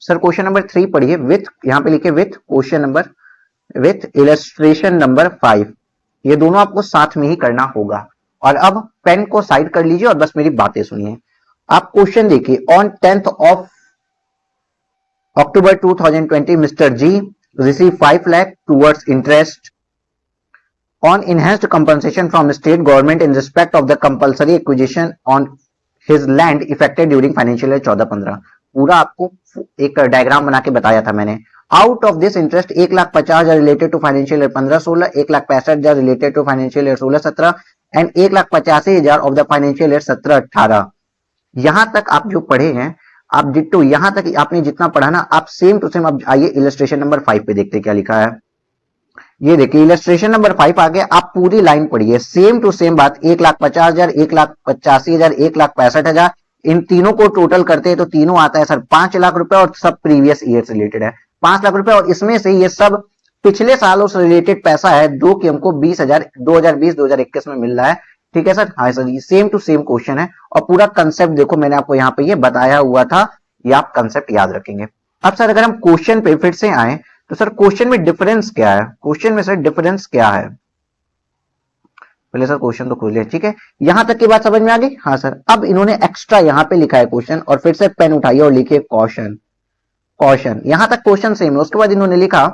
Sir question number 3 पढ़िए with, यहाँ पे लिखे with question number, with illustration number 5। ये दोनों आपको साथ में ही करना होगा। और अब पेन को साइड कर लीजिए और बस मेरी बातें सुनिए। आप क्वेश्चन देखिए, on 10th of October 2020 Mr. G received 5 lakh towards interest on enhanced compensation from state government in respect of the compulsory acquisition on his land affected during financial year 14-15। पूरा आपको एक डायग्राम बना के बताया था मैंने। Out of this interest 1,50,000 related to financial year 15-16, 1,65,000 related to financial year 16-17 and 1,85,000 of the financial year 17-18। यहां तक आप जो पढ़े हैं, आप डिट्टो यहां तक आपने जितना पढ़ा ना, आप सेम टू सेम। अब आइए इलस्ट्रेशन नंबर 5 पे देखते क्या लिखा है। ये देखिए इलस्ट्रेशन नंबर 5 आ गया। आप पूरी लाइन पढ़िए, सेम टू सेम बात। 1,50,000, 1,85,000, 1,65,000, इन तीनों को टोटल करते हैं तो तीनों आता है सर 5 लाख रुपए, और सब प्रीवियस ईयर से रिलेटेड है 5 लाख रुपए। और इसमें से ये सब पिछले सालों से रिलेटेड पैसा है जो कि हमको 20,000 2020-2021 में मिल रहा है। ठीक है सर, हाँ सर, ये सेम टू सेम क्वेश्चन है। और पूरा कंसेप्ट देखो मैंने आपको यहाँ पे ये बताया हुआ था, ये आप कंसेप्ट याद रखेंगे। अब सर अगर हम क्वेश्चन पे फिर से आए तो सर क्वेश्चन में डिफरेंस क्या है? क्वेश्चन में सर डिफरेंस क्या है? पहले सर क्वेश्चन तो खोल लिया, ठीक है। यहां तक की बात समझ में आ गई? हाँ सर। अब इन्होंने एक्स्ट्रा यहां पे लिखा है क्वेश्चन, और फिर से पेन उठाइए और लिखिए क्वेश्चन। क्वेश्चन यहां तक क्वेश्चन सेम है। उसके बाद इन्होंने लिखा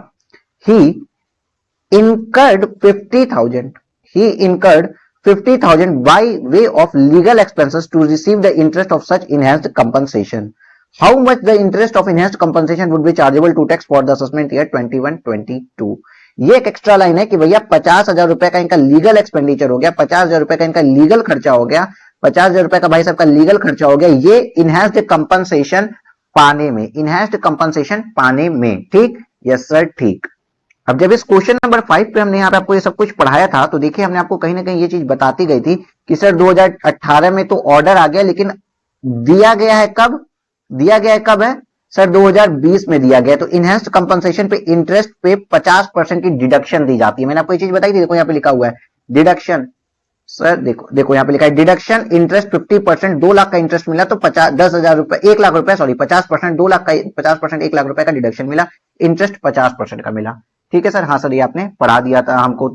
ही incurred 50,000, he incurred 50,000 by way of legal expenses to receive the interest of such enhanced compensation. How much the interest of enhanced compensation would be chargeable to tax for the assessment year 21-22? ये एक extra line है कि भैया 50,000 रुपए का इनका legal expenditure हो गया, 50,000 रुपए का इनका लीगल खर्चा हो गया, 50,000 रुपए का भाई साहब का लीगल खर्चा हो गया, ये इनहैंस्ड कंपनसेशन पाने में, इनहैंस्ड कंपनसेशन पाने में। ठीक, यस सर, ठीक। अब जब इस क्वेश्चन नंबर 5 पे हमने यहाँ पे आपको ये सब कुछ पढ़ाया था, तो देखिए हमने आपको कहीं ना कहीं ये चीज बताती गई थी कि सर 2018 में तो ऑर्डर आ गया, लेकिन दिया गया है कब? दिया गया है कब है सर? 2020 में दिया गया। तो इनहैंस्ड कंपनसेशन पे इंटरेस्ट पे 50% की डिडक्शन दी जाती है। मैंने आपको ये चीज बताई थी, देखो यहाँ पे लिखा हुआ है डिडक्शन। सर देखो यहाँ पे लिखा है डिडक्शन इंटरेस्ट 50%। 2 लाख का इंटरेस्ट मिला तो 10,000 रुपए, 1 लाख रुपए, सॉरी 50%, 2 लाख का 50%, 1 लाख रुपए का डिडक्शन मिला, इंटरेस्ट 50% का मिला। ठीक है सर, हाँ सर, ये आपने पढ़ा दिया था हमको।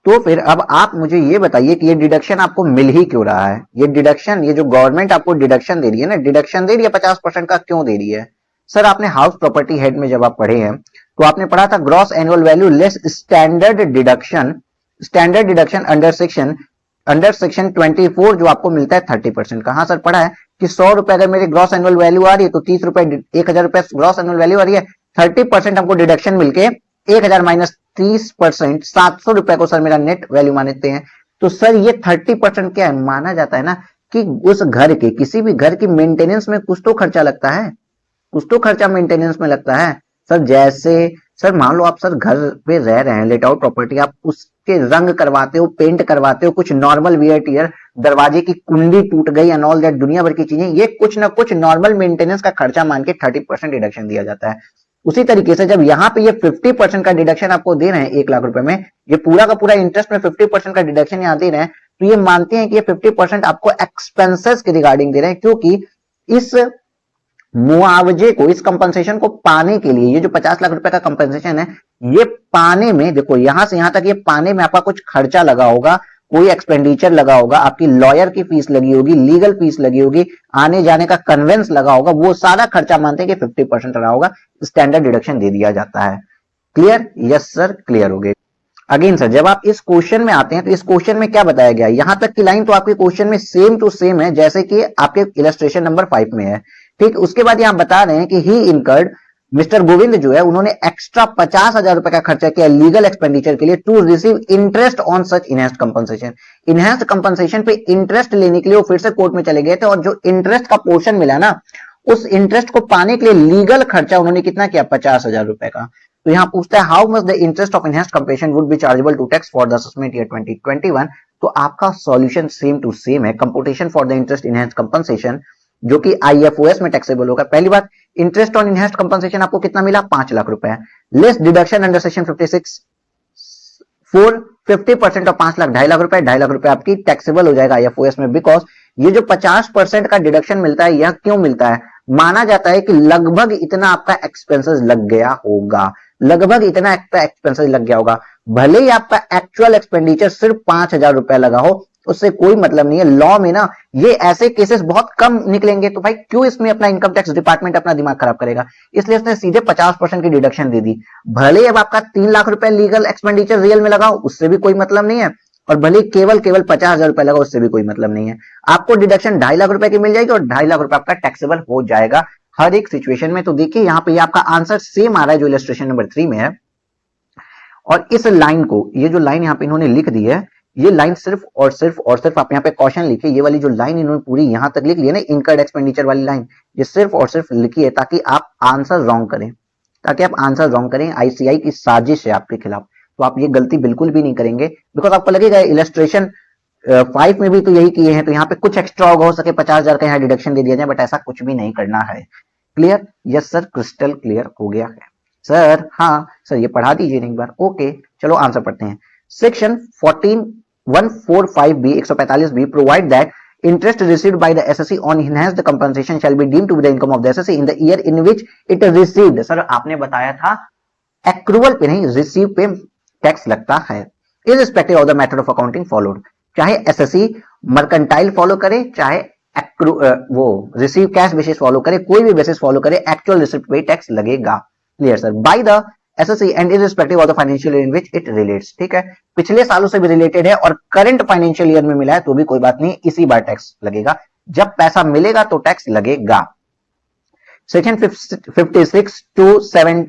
तो फिर अब आप मुझे ये बताइए कि ये डिडक्शन आपको मिल ही क्यों रहा है? ये डिडक्शन, ये जो गवर्नमेंट आपको डिडक्शन दे रही है ना, डिडक्शन दे रही है 50% का, क्यों दे रही है? सर आपने हाउस प्रॉपर्टी हेड में जब आप पढ़े हैं तो आपने पढ़ा था gross annual value less standard deduction, standard deduction under section 24 जो आपको मिलता है 30% का। हाँ सर, पढ़ा है कि 100 रुपए अगर मेरी ग्रॉस एनुअल वैल्यू आ रही है तो 30 रुपए, 1,000 रुपए ग्रॉस एनुअल वैल्यू आ रही है, 30% हमको डिडक्शन मिलके 1,000 माइनस 30%, 700 रुपए को सर मेरा नेट वैल्यू मानते हैं। तो सर ये 30% क्या है? माना जाता है ना कि उस घर के, किसी भी घर की मेंटेनेंस में कुछ तो खर्चा लगता है, कुछ तो खर्चा मेंटेनेंस में लगता है सर। जैसे सर मान लो आप सर घर पे रह रहे हैं, लेट आउट प्रॉपर्टी, आप उसके रंग करवाते हो, पेंट करवाते हो, कुछ नॉर्मल वियर टियर, दरवाजे की कुंडी टूट गई एंड ऑल दैट, दुनिया भर की चीजें, ये कुछ ना कुछ नॉर्मल मेंटेनेंस का खर्चा मान के 30% डिडक्शन दिया जाता है। उसी तरीके से जब यहाँ पे ये 50% का डिडक्शन आपको दे रहे हैं 1 लाख रुपए में, ये पूरा का पूरा इंटरेस्ट में 50% का डिडक्शन यहाँ दे रहे हैं, तो ये मानते हैं कि ये 50% आपको एक्सपेंसेस के रिगार्डिंग दे रहे हैं, क्योंकि इस मुआवजे को, इस कंपनसेशन को पाने के लिए, ये जो 50 लाख रुपए का कंपनसेशन है, ये पाने में, देखो यहां से यहां तक ये पाने में आपका कुछ खर्चा लगा होगा, कोई एक्सपेंडिचर लगा होगा, आपकी लॉयर की फीस लगी होगी, लीगल फीस लगी होगी, आने जाने का कन्वेंस लगा होगा, वो सारा खर्चा मानते हैं कि 50% रहा होगा, स्टैंडर्ड डिडक्शन दे दिया जाता है। क्लियर? यस सर, क्लियर हो गए। अगेन सर, जब आप इस क्वेश्चन में आते हैं तो इस क्वेश्चन में क्या बताया गया? यहां तक की लाइन तो आपके क्वेश्चन में सेम टू सेम है जैसे कि आपके इलस्ट्रेशन नंबर 5 में है। ठीक, उसके बाद यहां बता रहे हैं कि ही इनकर्ड, मिस्टर गोविंद जो है उन्होंने एक्स्ट्रा 50,000 रुपए का खर्चा किया लीगल एक्सपेंडिचर के लिए to receive interest on such enhanced compensation. Enhanced compensation पे इंटरेस्ट लेने के लिए वो फिर से कोर्ट में चले गए थे, और जो इंटरेस्ट का पोर्शन मिला ना, उस इंटरेस्ट को पाने के लिए लीगल खर्चा उन्होंने कितना किया? 50,000 रुपए का। तो यहां पूछता है how much the interest of enhanced compensation would be chargeable to tax for the assessment year 2021। तो आपका सॉल्यूशन सेम टू सेम है। Computation for the interest enhanced compensation जो कि आईएफओएस में टैक्सेबल होगा। पहली बात, इंटरेस्ट ऑन इनहैंस्ड कंपनसेशन आपको कितना मिला? 5 लाख रुपए। Less deduction under section 56 for 50% of 5 lakh, 2.5 lakh रुपए, 2.5 लाख रुपए आपकी टैक्सेबल हो जाएगा आईएफओएस में। बिकॉज ये जो 50% का डिडक्शन मिलता है, यह क्यों मिलता है? माना जाता है कि लगभग इतना आपका एक्सपेंसेस लग गया होगा, लगभग इतना आपका एक्सपेंसेस लग गया होगा। भले ही आपका एक्चुअल एक्सपेंडिचर सिर्फ 5,000 रुपया लगा हो, उससे कोई मतलब नहीं है। लॉ में ना ये ऐसे केसेस बहुत कम निकलेंगे, तो भाई क्यों इसमें अपना इनकम टैक्स डिपार्टमेंट अपना दिमाग खराब करेगा, इसलिए उसने सीधे 50% की डिडक्शन दे दी। भले अब आपका 3 लाख रुपए लीगल एक्सपेंडिचर रियल में लगाओ, उससे भी कोई मतलब नहीं है, और भले केवल केवल 50,000 रुपए लगा, उससे भी कोई मतलब नहीं है। आपको डिडक्शन 2.5 लाख रुपए की मिल जाएगी और 2.5 लाख रुपए आपका टैक्सेबल हो जाएगा हर एक सिचुएशन में। तो देखिए यहाँ पे आपका आंसर सेम आ रहा है जो इलस्ट्रेशन नंबर 3 में है। और इस लाइन को, ये जो लाइन यहाँ पे इन्होंने लिख दी है, ये लाइन सिर्फ और सिर्फ और सिर्फ आप यहाँ पे क्वेश्चन लिखिए, ये वाली जो लाइन इन्होंने पूरी यहाँ तक लिख ली है ना, इनकर्ड एक्सपेंडिचर वाली लाइन, ये सिर्फ और सिर्फ लिखी है ताकि आप आंसर रॉन्ग करें, ताकि आप आंसर रॉन्ग करें। आईसीआई की साजिश है आपके खिलाफ, तो आप ये गलती बिल्कुल भी नहीं करेंगे, बिकॉज आपको लगेगा इलस्ट्रेशन 5 में भी तो यही किए हैं, तो यहाँ पे कुछ एक्स्ट्रा होगा, हो सके 50,000 का यहाँ डिडक्शन दे दिया जाए, बट ऐसा कुछ भी नहीं करना है। Clear? Yes sir, crystal clear हो गया है सर। हाँ सर, ये पढ़ा दीजिए एक बार। ओके, चलो आंसर पढ़ते हैं। Section 14145 B 145 B provide that interest received by the SSC on enhanced compensation shall be deemed to be the income of the SSC in the year in which it received। Sir आपने बताया था accrual पे नहीं, receive पे tax लगता है, irrespective of the method of accounting followed। चाहे SSC mercantile follow करे, चाहे वो रिसीव कैश बेसिस फॉलो करे, कोई भी बेसिस फॉलो करे, एक्चुअल रिसिप्ट पे टैक्स लगेगा। Clear sir? By the assessee and irrespective of the financial year in which it relates. ठीक है, पिछले सालों से भी रिलेटेड है और करंट फाइनेंशियल ईयर में मिला है तो भी कोई बात नहीं, इसी बार टैक्स लगेगा, जब पैसा मिलेगा तो टैक्स लगेगा। Section 56 to 7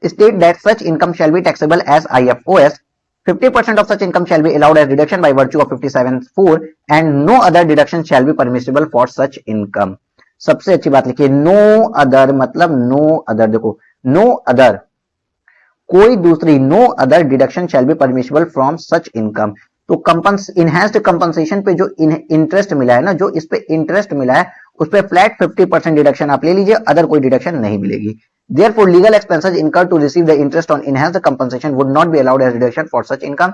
state that such income shall be taxable as IFOS। 50% of such income shall be allowed as deduction by virtue of 57(4) and no other deduction shall be permissible for such income। सबसे अच्छी बात लिखिए, no other मतलब no other, देखो no other, कोई दूसरी, no other deduction shall be permissible from such income. तो enhanced compensation पे जो इंटरेस्ट मिला है ना, जो इस पे इंटरेस्ट मिला है उस पे फ्लैट 50% डिडक्शन आप ले लीजिए, अदर कोई डिडक्शन नहीं मिलेगी। Therefore, legal expenses incurred to receive the interest on enhanced compensation would not be allowed as deduction for such income।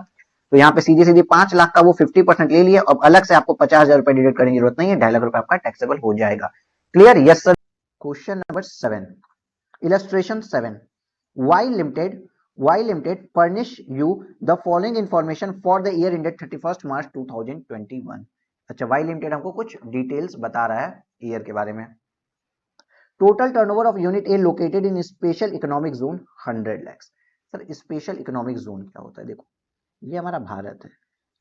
तो यहाँ पे सीधी सीधी 5 लाख का वो 50% ले लिया, अब अलग से आपको 50,000 रुपए डिडक्ट करने की जरूरत नहीं है, 2.5 लाख रुपए आपका टैक्सेबल हो जाएगा। Clear? Yes sir. Question number 7, illustration 7, Y Limited furnish you the following information for the year ended 31st March 2021। अच्छा, Y Limited हमको कुछ डिटेल्स बता रहा है ईयर के बारे में। Total turnover of unit A located in special economic zone 100 lakhs। Sir special economic zone क्या होता है? देखो ये हमारा भारत है,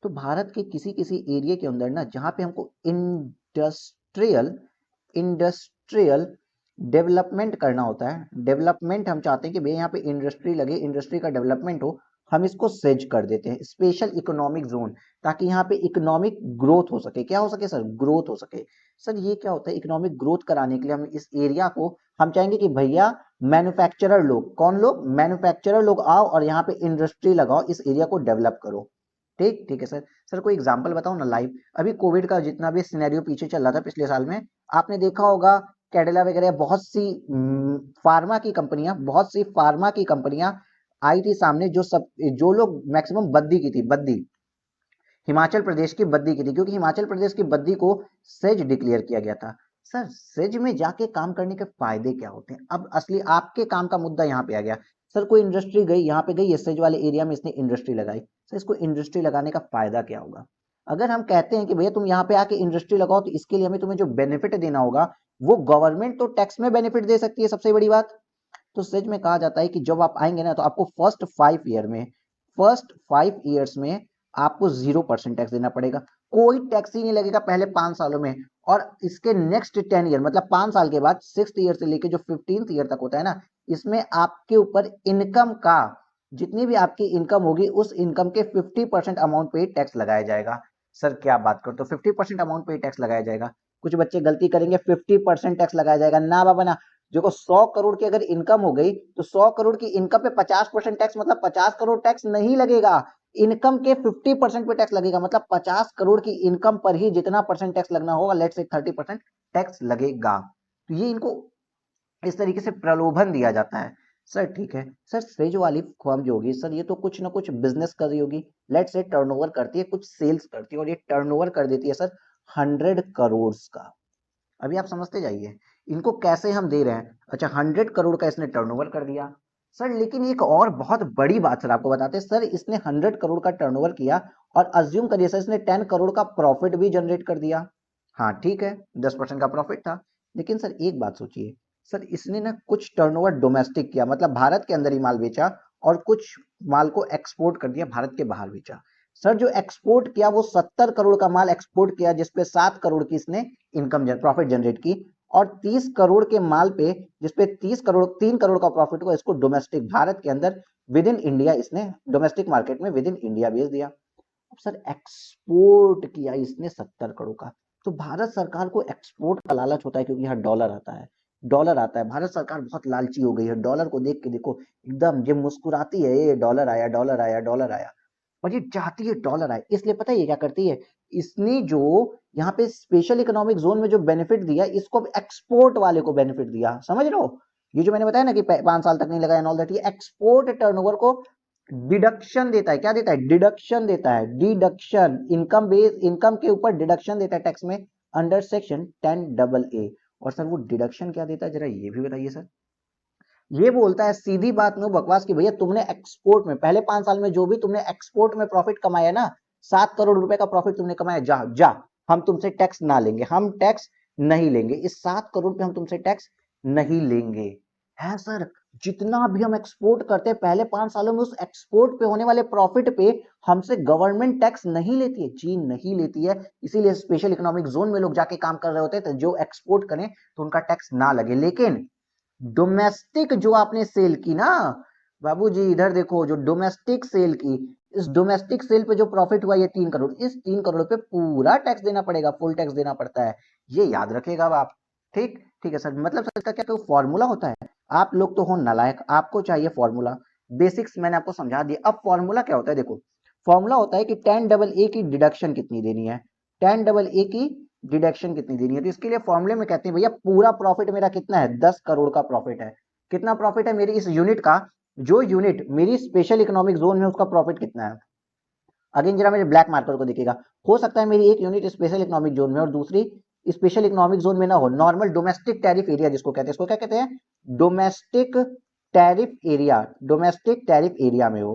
तो भारत के किसी किसी एरिया के अंदर ना, जहां पे हमको इंडस्ट्रियल डेवलपमेंट करना होता है, डेवलपमेंट हम चाहते हैं कि भैया यहाँ पे इंडस्ट्री लगे, इंडस्ट्री का डेवलपमेंट हो, हम इसको सेज कर देते हैं स्पेशल इकोनॉमिक जोन, ताकि यहाँ पे इकोनॉमिक ग्रोथ हो सके। क्या हो सके सर? ग्रोथ हो सके। सर ये क्या होता है? इकोनॉमिक ग्रोथ कराने के लिए हम इस एरिया को, हम चाहेंगे कि भैया मैन्युफैक्चरर लोग, कौन लोग? मैन्युफैक्चरर लोग आओ और यहाँ पे इंडस्ट्री लगाओ, इस एरिया को डेवलप करो। ठीक ठीक है सर। सर कोई एग्जांपल बताओ ना लाइव। अभी कोविड का जितना भी सिनेरियो पीछे चल रहा था पिछले साल में, आपने देखा होगा कैडिला वगैरह बहुत सी फार्मा की कंपनियां आई थी सामने, जो लोग मैक्सिमम बद्दी की थी, बद्दी हिमाचल प्रदेश की बद्दी की थी, क्योंकि हिमाचल प्रदेश की बद्दी को सेज डिक्लेयर किया गया था। सर सेज में जाके काम करने के फायदे क्या होते हैं? अब असली आपके काम का मुद्दा यहाँ पे आ गया। सर कोई इंडस्ट्री गई, यहाँ पे गई, सेज वाले एरिया में इसने इंडस्ट्री लगाई, सर इसको इंडस्ट्री लगाने का फायदा क्या होगा? अगर हम कहते हैं कि भैया तुम यहाँ पे आके इंडस्ट्री लगाओ, तो इसके लिए हमें तुम्हें जो बेनिफिट देना होगा वो गवर्नमेंट तो टैक्स में बेनिफिट दे सकती है, सबसे बड़ी बात। तो सेज में कहा जाता है कि जब आप आएंगे ना, तो आपको फर्स्ट 5 ईयर्स में आपको 0% टैक्स देना पड़ेगा, कोई टैक्स ही नहीं लगेगा पहले 5 सालों में। और इसके नेक्स्ट 10 ईयर मतलब 5 साल के बाद 6th ईयर से लेके जो 15th ईयर तक होता है ना, इसमें आपके ऊपर इनकम का, जितनी भी आपकी इनकम होगी उस इनकम के 50% अमाउंट पे टैक्स लगाया जाएगा। सर क्या बात करते हो, 50% अमाउंट पे टैक्स लगाया जाएगा? कुछ बच्चे गलती करेंगे, 50% टैक्स लगाया जाएगा ना बाबा ना। देखो 100 करोड़ की अगर इनकम हो गई, तो 100 करोड़ की इनकम पे 50% टैक्स मतलब 50 करोड़ टैक्स नहीं लगेगा, इनकम के 50% पे टैक्स लगेगा, मतलब 50 करोड़ की इनकम पर ही जितना परसेंट टैक्स लगना होगा, लेट्स से 30% टैक्स लगेगा। तो ये इनको इस तरीके से प्रलोभन दिया जाता है। सर ठीक है सर, सेज वाली फर्म जो होगी सर, ये तो कुछ ना कुछ बिजनेस कर रही होगी, लेट्स से टर्नओवर करती है, कुछ सेल्स करती है, और ये टर्नओवर कर देती है सर 100 करोड़ का। अभी आप समझते जाइए इनको कैसे हम दे रहे हैं। अच्छा 100 करोड़ का इसने टर्नओवर कर दिया सर, लेकिन एक और बहुत बड़ी बात सर आपको बताते हैं सर, इसने 100 करोड़ का टर्नओवर किया और अज्यूम करिए सर इसने 10 करोड़ का प्रॉफिट भी जनरेट कर दिया। हाँ ठीक है 10% का प्रॉफिट था, लेकिन सर एक बात सोचिए सर, इसने ना कुछ टर्नओवर डोमेस्टिक किया, मतलब भारत के अंदर ही माल बेचा और कुछ माल को एक्सपोर्ट कर दिया, भारत के बाहर बेचा। सर जो एक्सपोर्ट किया वो 70 करोड़ का माल एक्सपोर्ट किया, जिसपे 7 करोड़ की इसने इनकम प्रॉफिट जनरेट की, और 30 करोड़ के माल पे जिसपे 3 करोड़ का प्रॉफिट हुआ, इसको डोमेस्टिक भारत के अंदर विद इन इंडिया इसने डोमेस्टिक मार्केट में विद इन इंडिया बेच दिया। अब सर एक्सपोर्ट किया इसने 70 करोड़ का, तो भारत सरकार को एक्सपोर्ट का लालच होता है क्योंकि यहाँ डॉलर आता है, डॉलर आता है, भारत सरकार बहुत लालची हो गई है, डॉलर को देख के देखो एकदम ये मुस्कुराती है, ये डॉलर आया डॉलर आया डॉलर आया, और ये चाहती है डॉलर आए, इसलिए पता है ये क्या करती है, इसने जो यहाँ पे स्पेशल इकोनॉमिक जोन में जो बेनिफिट दिया इसको एक्सपोर्ट वाले को बेनिफिट दिया, समझ रहे हो, ये जो मैंने बताया ना कि 5 साल तक नहीं लगा एंड ऑल दैट, ये एक्सपोर्ट टर्नओवर को डिडक्शन देता है, क्या देता है, डिडक्शन देता है, डिडक्शन इनकम बेस, इनकम के ऊपर डिडक्शन देता है टैक्स में अंडर सेक्शन 10AA। और सर वो डिडक्शन क्या देता है जरा ये भी बताइए सर। ये बोलता है सीधी बात नो बकवास की भैया तुमने एक्सपोर्ट में पहले 5 साल में जो भी तुमने एक्सपोर्ट में प्रॉफिट कमाया ना, 7 करोड़ रुपए का प्रॉफिट तुमने कमाया, जा जा हम तुमसे टैक्स ना लेंगे, हम टैक्स नहीं लेंगे, इस 7 करोड़ पे हम तुमसे टैक्स नहीं लेंगे। है सर, जितना भी हम एक्सपोर्ट करते हैं पहले 5 सालों में उस एक्सपोर्ट पे होने वाले प्रॉफिट पे हमसे गवर्नमेंट टैक्स नहीं लेती है, चीन नहीं लेती है, इसीलिए स्पेशल इकोनॉमिक जोन में लोग जाके काम कर रहे होते हैं, तो जो एक्सपोर्ट करें तो उनका टैक्स ना लगे। लेकिन डोमेस्टिक जो आपने सेल की ना बाबूजी, इधर देखो जो डोमेस्टिक सेल की, इस डोमेस्टिक सेल पे जो प्रॉफिट हुआ ये 3 करोड़, इस 3 करोड़ पे पूरा टैक्स देना पड़ेगा, फुल टैक्स देना पड़ता है, ये याद रखिएगा आप। ठीक ठीक है सर, मतलब सर इसका क्या कोई फॉर्मूला होता है, आप लोग तो हो नालायक, आपको चाहिए फॉर्मूला, बेसिक्स मैंने आपको समझा दिया। अब फॉर्मूला क्या होता है, देखो फॉर्मूला होता है कि 10AA की डिडक्शन कितनी देनी है, 10AA की डिडक्शन कितनी देनी है, तो इसके लिए फॉर्मूले में कहते हैं भैया पूरा प्रॉफिट मेरा कितना है, 10 करोड़ का प्रॉफिट है, कितना प्रॉफिट है मेरी इस यूनिट का, जो यूनिट मेरी स्पेशल इकोनॉमिक जोन में उसका प्रॉफिट कितना है। अगेन जरा मेरे ब्लैक मार्कर को देखिएगा, हो सकता है मेरी एक यूनिट स्पेशल इकोनॉमिक जोन में और दूसरी स्पेशल इकोनॉमिक जोन में ना हो, नॉर्मल डोमेस्टिक टैरिफ एरिया जिसको कहते हैं, इसको क्या कहते हैं, domestic tariff area, domestic tariff area में हो,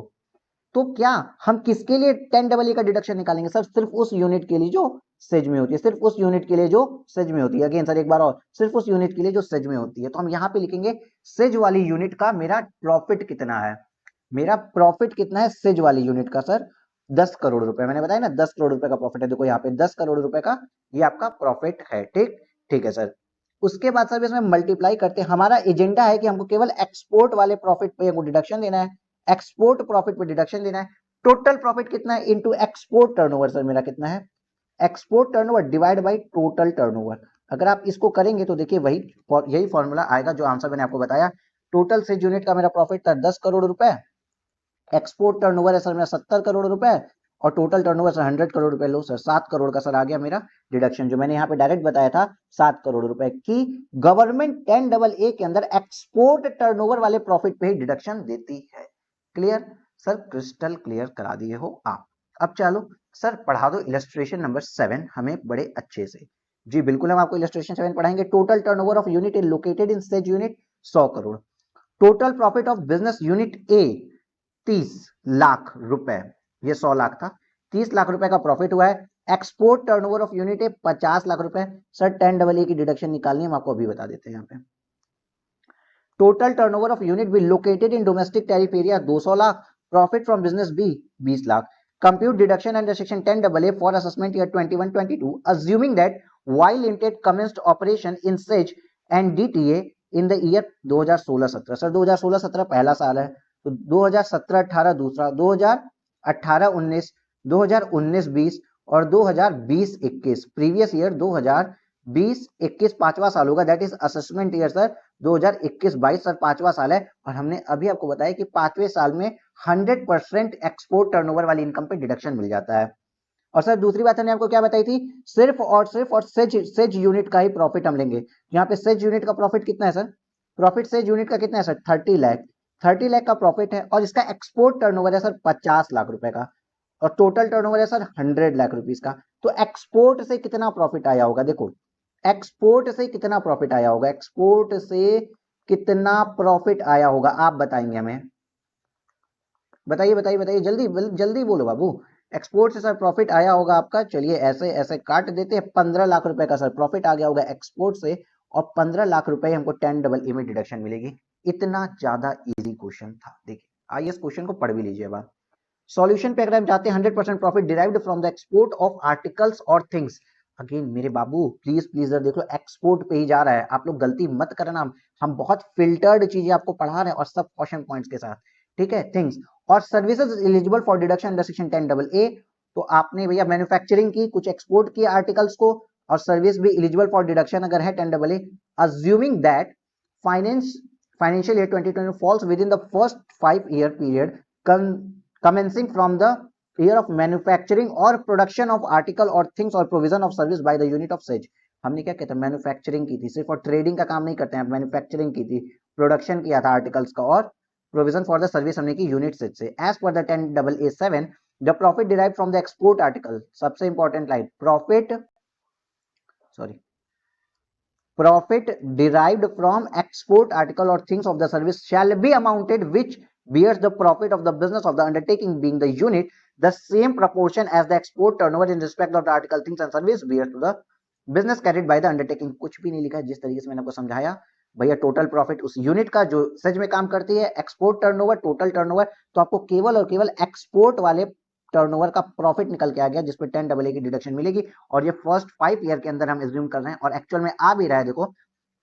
तो क्या हम किसके लिए 10AA का डिडक्शन निकालेंगे सर, सिर्फ उस यूनिट के लिए जो सेज में होती है, सिर्फ उस यूनिट के लिए जो सेज में होती है। अगेन सर एक बार और, सिर्फ उस यूनिट के लिए जो सेज में होती है, तो हम यहाँ पे लिखेंगे सेज वाली यूनिट का मेरा प्रॉफिट कितना है, मेरा प्रॉफिट कितना है सेज वाली यूनिट का सर, 10 करोड़ रुपए, मैंने बताया ना 10 करोड़ रुपए का प्रॉफिट है, देखो यहाँ पे 10 करोड़ रुपए का ये आपका प्रॉफिट है। ठीक ठीक है सर, उसके बाद सर इसमें मल्टीप्लाई करते हैं, हमारा एजेंडा है कि हमको केवल एक्सपोर्ट वाले प्रॉफिट पे हमको डिडक्शन देना है, एक्सपोर्ट प्रॉफिट पे डिडक्शन देना है, टोटल प्रॉफिट कितना है इनटू एक्सपोर्ट टर्नओवर, सर मेरा कितना है, export turnover divide by total turnover. अगर आप इसको करेंगे तो देखिए वही यही फॉर्मूला आएगा जो आंसर मैंने आपको बताया, टोटल से यूनिट का मेरा प्रॉफिट था 10 करोड़ रुपए, एक्सपोर्ट टर्नओवर है सर मेरा 70 करोड़ रुपए, और टोटल टर्नओवर सर 100 करोड़ रुपए, लो सर 7 करोड़ का सर आ गया मेरा डिडक्शन, जो मैंने यहाँ पे डायरेक्ट बताया था 7 करोड़ रुपए की गवर्नमेंट 10AA के अंदर एक्सपोर्ट टर्नओवर वाले प्रॉफिट पे ही डिडक्शन देती है। क्लियर सर, क्रिस्टल क्लियर करा दिए हो आप। अब चलो सर पढ़ा दो इलस्ट्रेशन नंबर 7 हमें बड़े अच्छे से। जी बिल्कुल, हम आपको इलस्ट्रेशन 7 पढ़ाएंगे। Total turnover of unit is located in says unit 100 crore, total profit of business unit A 30 lakh रुपए, ये 100 लाख था, 30 लाख रुपए का प्रॉफिट हुआ है, एक्सपोर्ट टर्नओवर ऑफ यूनिट है 50 लाख रुपए। सर 10AA की डिडक्शन निकालनी है, हम आपको अभी बता देते हैं यहाँ पे। Total turnover of unit B located in domestic tariff area 200 lakh, profit from business B 20 lakh, compute deduction under section 10AA for assessment year 21-22 assuming that while Limited commenced operation in SEZ and DTA in the year 2016-17। Sir 2016-17 पहला साल है, तो 2017-18 दूसरा, 2018-19, 2019-20 और 2020-21 previous year 2020-21 पांचवा साल होगा, that is assessment year sir 2021-22 sir पांचवा साल है। और हमने अभी आपको बताया कि पांचवें साल में 100% एक्सपोर्ट टर्नओवर वाली इनकम पे डिडक्शन मिल जाता है। और सर दूसरी बात हमने आपको क्या बताई थी, सिर्फ और सेज यूनिट का ही प्रॉफिट हम लेंगे। यहाँ पे सेज यूनिट का प्रॉफिट कितना है सर, प्रॉफिट सेज यूनिट का कितना है सर 30 लाख, 30 लाख का प्रॉफिट है, और इसका एक्सपोर्ट टर्नओवर है सर 50 लाख रुपए का, और टोटल टर्नओवर है सर 100 लाख रुपीस का। तो एक्सपोर्ट से कितना प्रॉफिट आया होगा, देखो एक्सपोर्ट से कितना प्रॉफिट आया होगा, एक्सपोर्ट से कितना प्रॉफिट आया होगा आप बताएंगे हमें, बताइए बताइए बताइए, जल्दी जल्दी बोलो बाबू। एक्सपोर्ट से सर प्रॉफिट आया होगा आपका, चलिए ऐसे ऐसे काट देते हैं, 15 लाख रुपए का सर प्रॉफिट आ गया होगा एक्सपोर्ट से, और 15 लाख रुपए हमको 10 डबल ई में डिडक्शन मिलेगी। इतना ज्यादा इजी क्वेश्चन था। देखिए आइए इस क्वेश्चन को पढ़ भी लीजिए अब। सॉल्यूशन पे अगर हम जाते हैं 100% profit derived from the export of articles और थिंग्स। अगेन मेरे बाबू प्लीज प्लीज देख लो, एक्सपोर्ट पे ही जा रहा है, आप लोग गलती मत करना, हम बहुत फिल्टर्ड चीजें आपको पढ़ा रहे हैं और सब क्वेश्चन पॉइंट्स के साथ, ठीक है। थिंग्स और services eligible for deduction under section 10 double ए। तो आपने भैया मैन्युफैक्चरिंग की, कुछ एक्सपोर्ट किए आर्टिकल्स को, और सर्विस भी एलिजिबल फॉर डिडक्शन अगर है 10 double A, assuming that financial year 2020 falls within the first 5 year period commencing from the year of manufacturing or production of article or things or provision of service by the unit of such। हमने क्या कहता है, manufacturing की थी, सिर्फ और trading का काम नहीं करते हैं, मैन्युफैक्चरिंग की थी, प्रोडक्शन किया था आर्टिकल्स का, और प्रोविजन फॉर द सर्विस हमने की यूनिट से। As per the 10 double A 7 the profit derive from the export article, सबसे important line, profit derived from export article or things of the service shall be amounted which bears the profit of the business of the undertaking being the unit the same proportion as the export turnover in respect of the article things and service bears to the business carried by the undertaking। कुछ भी नहीं लिखा है, जिस तरीके से मैंने आपको समझाया भैया, टोटल प्रॉफिट उस यूनिट का जो सच में काम करती है, एक्सपोर्ट टर्नओवर, टोटल टर्नओवर, तो आपको केवल और केवल एक्सपोर्ट वाले टर्नओवर का प्रॉफिट निकल के आ गया, जिसपे 10 डबल ए की डिडक्शन मिलेगी, और ये फर्स्ट 5 ईयर के अंदर हम एज्यूम कर रहे हैं, और एक्चुअल में आ भी रहा है, देखो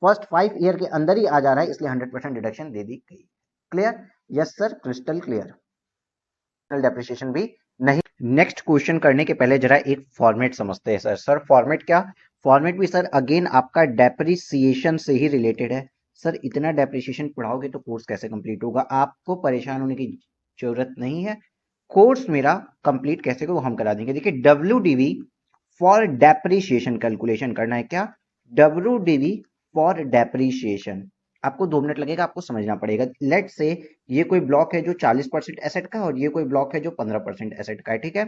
फर्स्ट 5 ईयर के अंदर ही आ जा रहा है, इसलिए 100% डिडक्शन दे दी गई। Clear? Yes sir, crystal clear. Depreciation भी नहीं। नेक्स्ट क्वेश्चन करने के पहले जरा एक फॉर्मेट समझते हैं सर फॉर्मेट क्या? फॉर्मेट भी सर अगेन आपका डेप्रिसिएशन से ही रिलेटेड है। सर इतना डेप्रिसिएशन पढ़ाओगे तो कोर्स कैसे कंप्लीट होगा? आपको परेशान होने की जरूरत नहीं है, कोर्स मेरा कंप्लीट कैसे को हम करा देंगे। देखिए WDV फॉर डेप्रिसिएशन कैलकुलेशन करना है। क्या? WDV for depreciation. आपको 2 मिनट लगेगा, आपको समझना पड़ेगा। लेट से ये कोई ब्लॉक है जो 40% एसेट का है, और ये कोई ब्लॉक है जो 15% एसेट का है, ठीक है?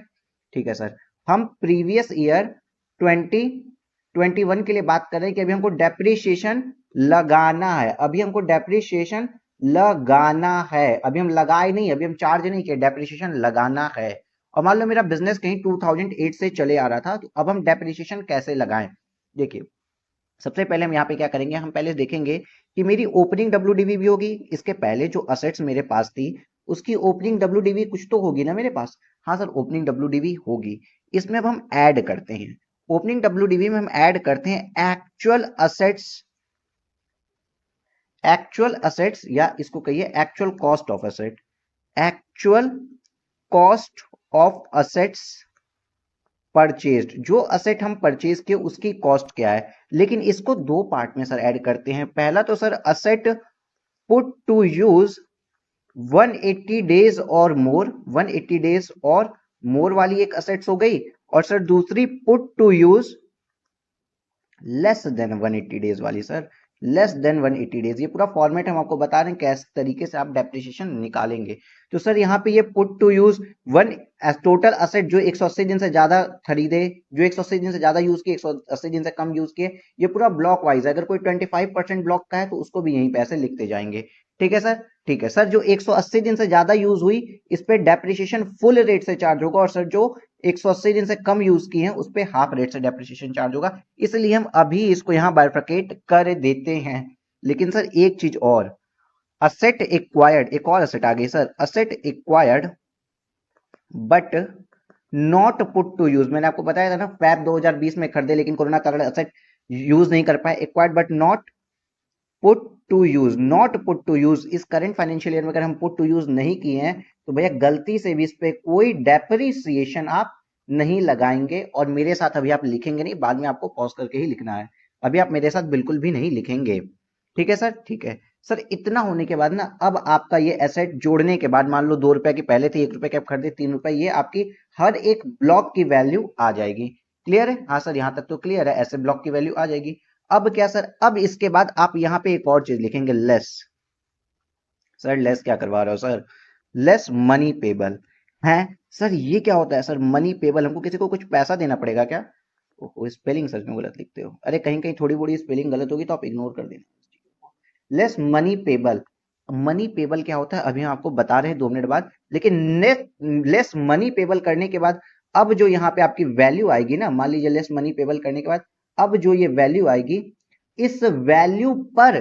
ठीक है सर, हम प्रीवियस ईयर 2021 के लिए बात कर रहे हैं कि अभी हमको डेप्रिसिएशन लगाना है, अभी हमको डेप्रिसिएशन लगाना है, अभी हम लगाए नहीं, अभी हम चार्ज नहीं किए, डेप्रिसिएशन लगाना है। और मान लो मेरा बिजनेस कहीं 2008 से चले आ रहा था, तो अब हम डेप्रिसिएशन कैसे लगाएं? देखिए सबसे पहले हम यहाँ पे क्या करेंगे, हम पहले देखेंगे कि मेरी ओपनिंग WDV भी होगी, इसके पहले जो असेट्स मेरे पास थी उसकी ओपनिंग WDV कुछ तो होगी ना मेरे पास। हाँ सर ओपनिंग WDV होगी, इसमें अब हम ऐड करते हैं, ओपनिंग WDV में हम ऐड करते हैं एक्चुअल असेट्स या इसको कहिए actual cost of asset, actual cost of assets purchased, जो असेट हम परचेज किए उसकी कॉस्ट क्या है। लेकिन इसको 2 पार्ट में सर ऐड करते हैं। पहला तो sir asset put to use 180 days और मोर, 180 डेज और मोर वाली एक असेट्स हो गई, और सर दूसरी put to use less than 180 days वाली। सर लेस देन 180 डेज, ये पूरा फॉर्मेट हम आपको बता रहे हैं किस तरीके से आप डेप्रिसिएशन निकालेंगे। तो सर यहाँ पे ये put to use one total asset जो 180 दिन से ज्यादा खरीदे, जो 180 दिन से ज्यादा यूज किए, 180 दिन से कम यूज किए, ये पूरा ब्लॉक वाइज है। अगर कोई 25% ब्लॉक का है तो उसको भी यहीं पैसे लिखते जाएंगे, ठीक है सर? ठीक है सर, जो 180 दिन से ज्यादा यूज हुई इस पे डेप्रिसिएशन फुल रेट से चार्ज होगा, और सर जो 180 दिन से कम यूज की हैं उस पे हाफ रेट से डेप्रिसिएशन चार्ज होगा, इसलिए हम अभी इसको यहां बाइफरकेट कर देते हैं। लेकिन सर एक चीज और, असेट एक्वायर्ड, एक और असेट आ गई sir, asset acquired but not put to use. मैंने आपको बताया था ना फैब 2020 में खरीदे लेकिन कोरोना कारण असेट यूज नहीं कर पाए, acquired but not put to use, not put to use. इस करंट फाइनेंशियल ईयर में अगर हम पुट टू यूज नहीं किए हैं तो भैया गलती से भी इस पे कोई डेप्रिसिएशन आप नहीं लगाएंगे, और मेरे साथ अभी आप लिखेंगे नहीं, बाद में आपको पॉज करके ही लिखना है, अभी आप मेरे साथ बिल्कुल भी नहीं लिखेंगे, ठीक है सर? ठीक है सर, इतना होने के बाद ना अब आपका ये एसेट जोड़ने के बाद, मान लो 2 रुपए की पहले थी, 1 रुपए की आप खरीदे 3 रुपए, ये आपकी हर एक ब्लॉक की वैल्यू आ जाएगी। क्लियर है? हाँ सर यहां तक तो क्लियर है, ऐसे ब्लॉक की वैल्यू आ जाएगी। अब क्या सर, अब इसके बाद आप यहां पे एक और चीज लिखेंगे, लेस। सर लेस क्या करवा रहे हो सर? लेस मनी पेबल है। सर ये क्या होता है सर मनी पेबल? हमको किसी को कुछ पैसा देना पड़ेगा क्या? ओहो, स्पेलिंग सच में गलत लिखते हो। अरे कहीं कहीं थोड़ी बड़ी स्पेलिंग गलत होगी तो आप इग्नोर कर देना। Less money payable, money payable क्या होता है अभी हम आपको बता रहे हैं 2 मिनट बाद। लेकिन लेस मनी पेबल करने के बाद अब जो यहाँ पे आपकी वैल्यू आएगी ना, मान लीजिए लेस मनी पेबल करने के बाद अब जो ये वैल्यू आएगी, इस वैल्यू पर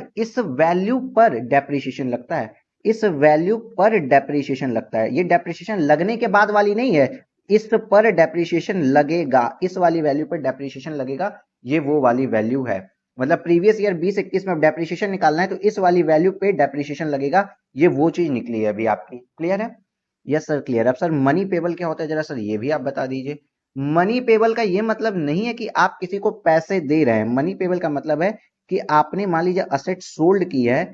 डेप्रिसिएशन लगता है, इस वैल्यू पर डेप्रिसिएशन लगता है। ये डेप्रिसिएशन लगने के बाद वाली नहीं है, इस पर डेप्रिसिएशन लगेगा, इस वाली वैल्यू पर डेप्रिसिएशन लगेगा, ये वो वाली वैल्यू है। मतलब प्रीवियस ईयर 20-21 में डेप्रिसिएशन निकालना है तो इस वाली वैल्यू पे डेप्रिसिएशन लगेगा, ये वो चीज निकली है अभी आपकी। क्लियर है? Yes sir clear. अब सर मनी पेबल क्या होता है जरा सर ये भी आप बता दीजिए। मनी पेबल का ये मतलब नहीं है कि आप किसी को पैसे दे रहे हैं। मनी पेबल का मतलब है कि आपने मान लीजिए असेट सोल्ड की है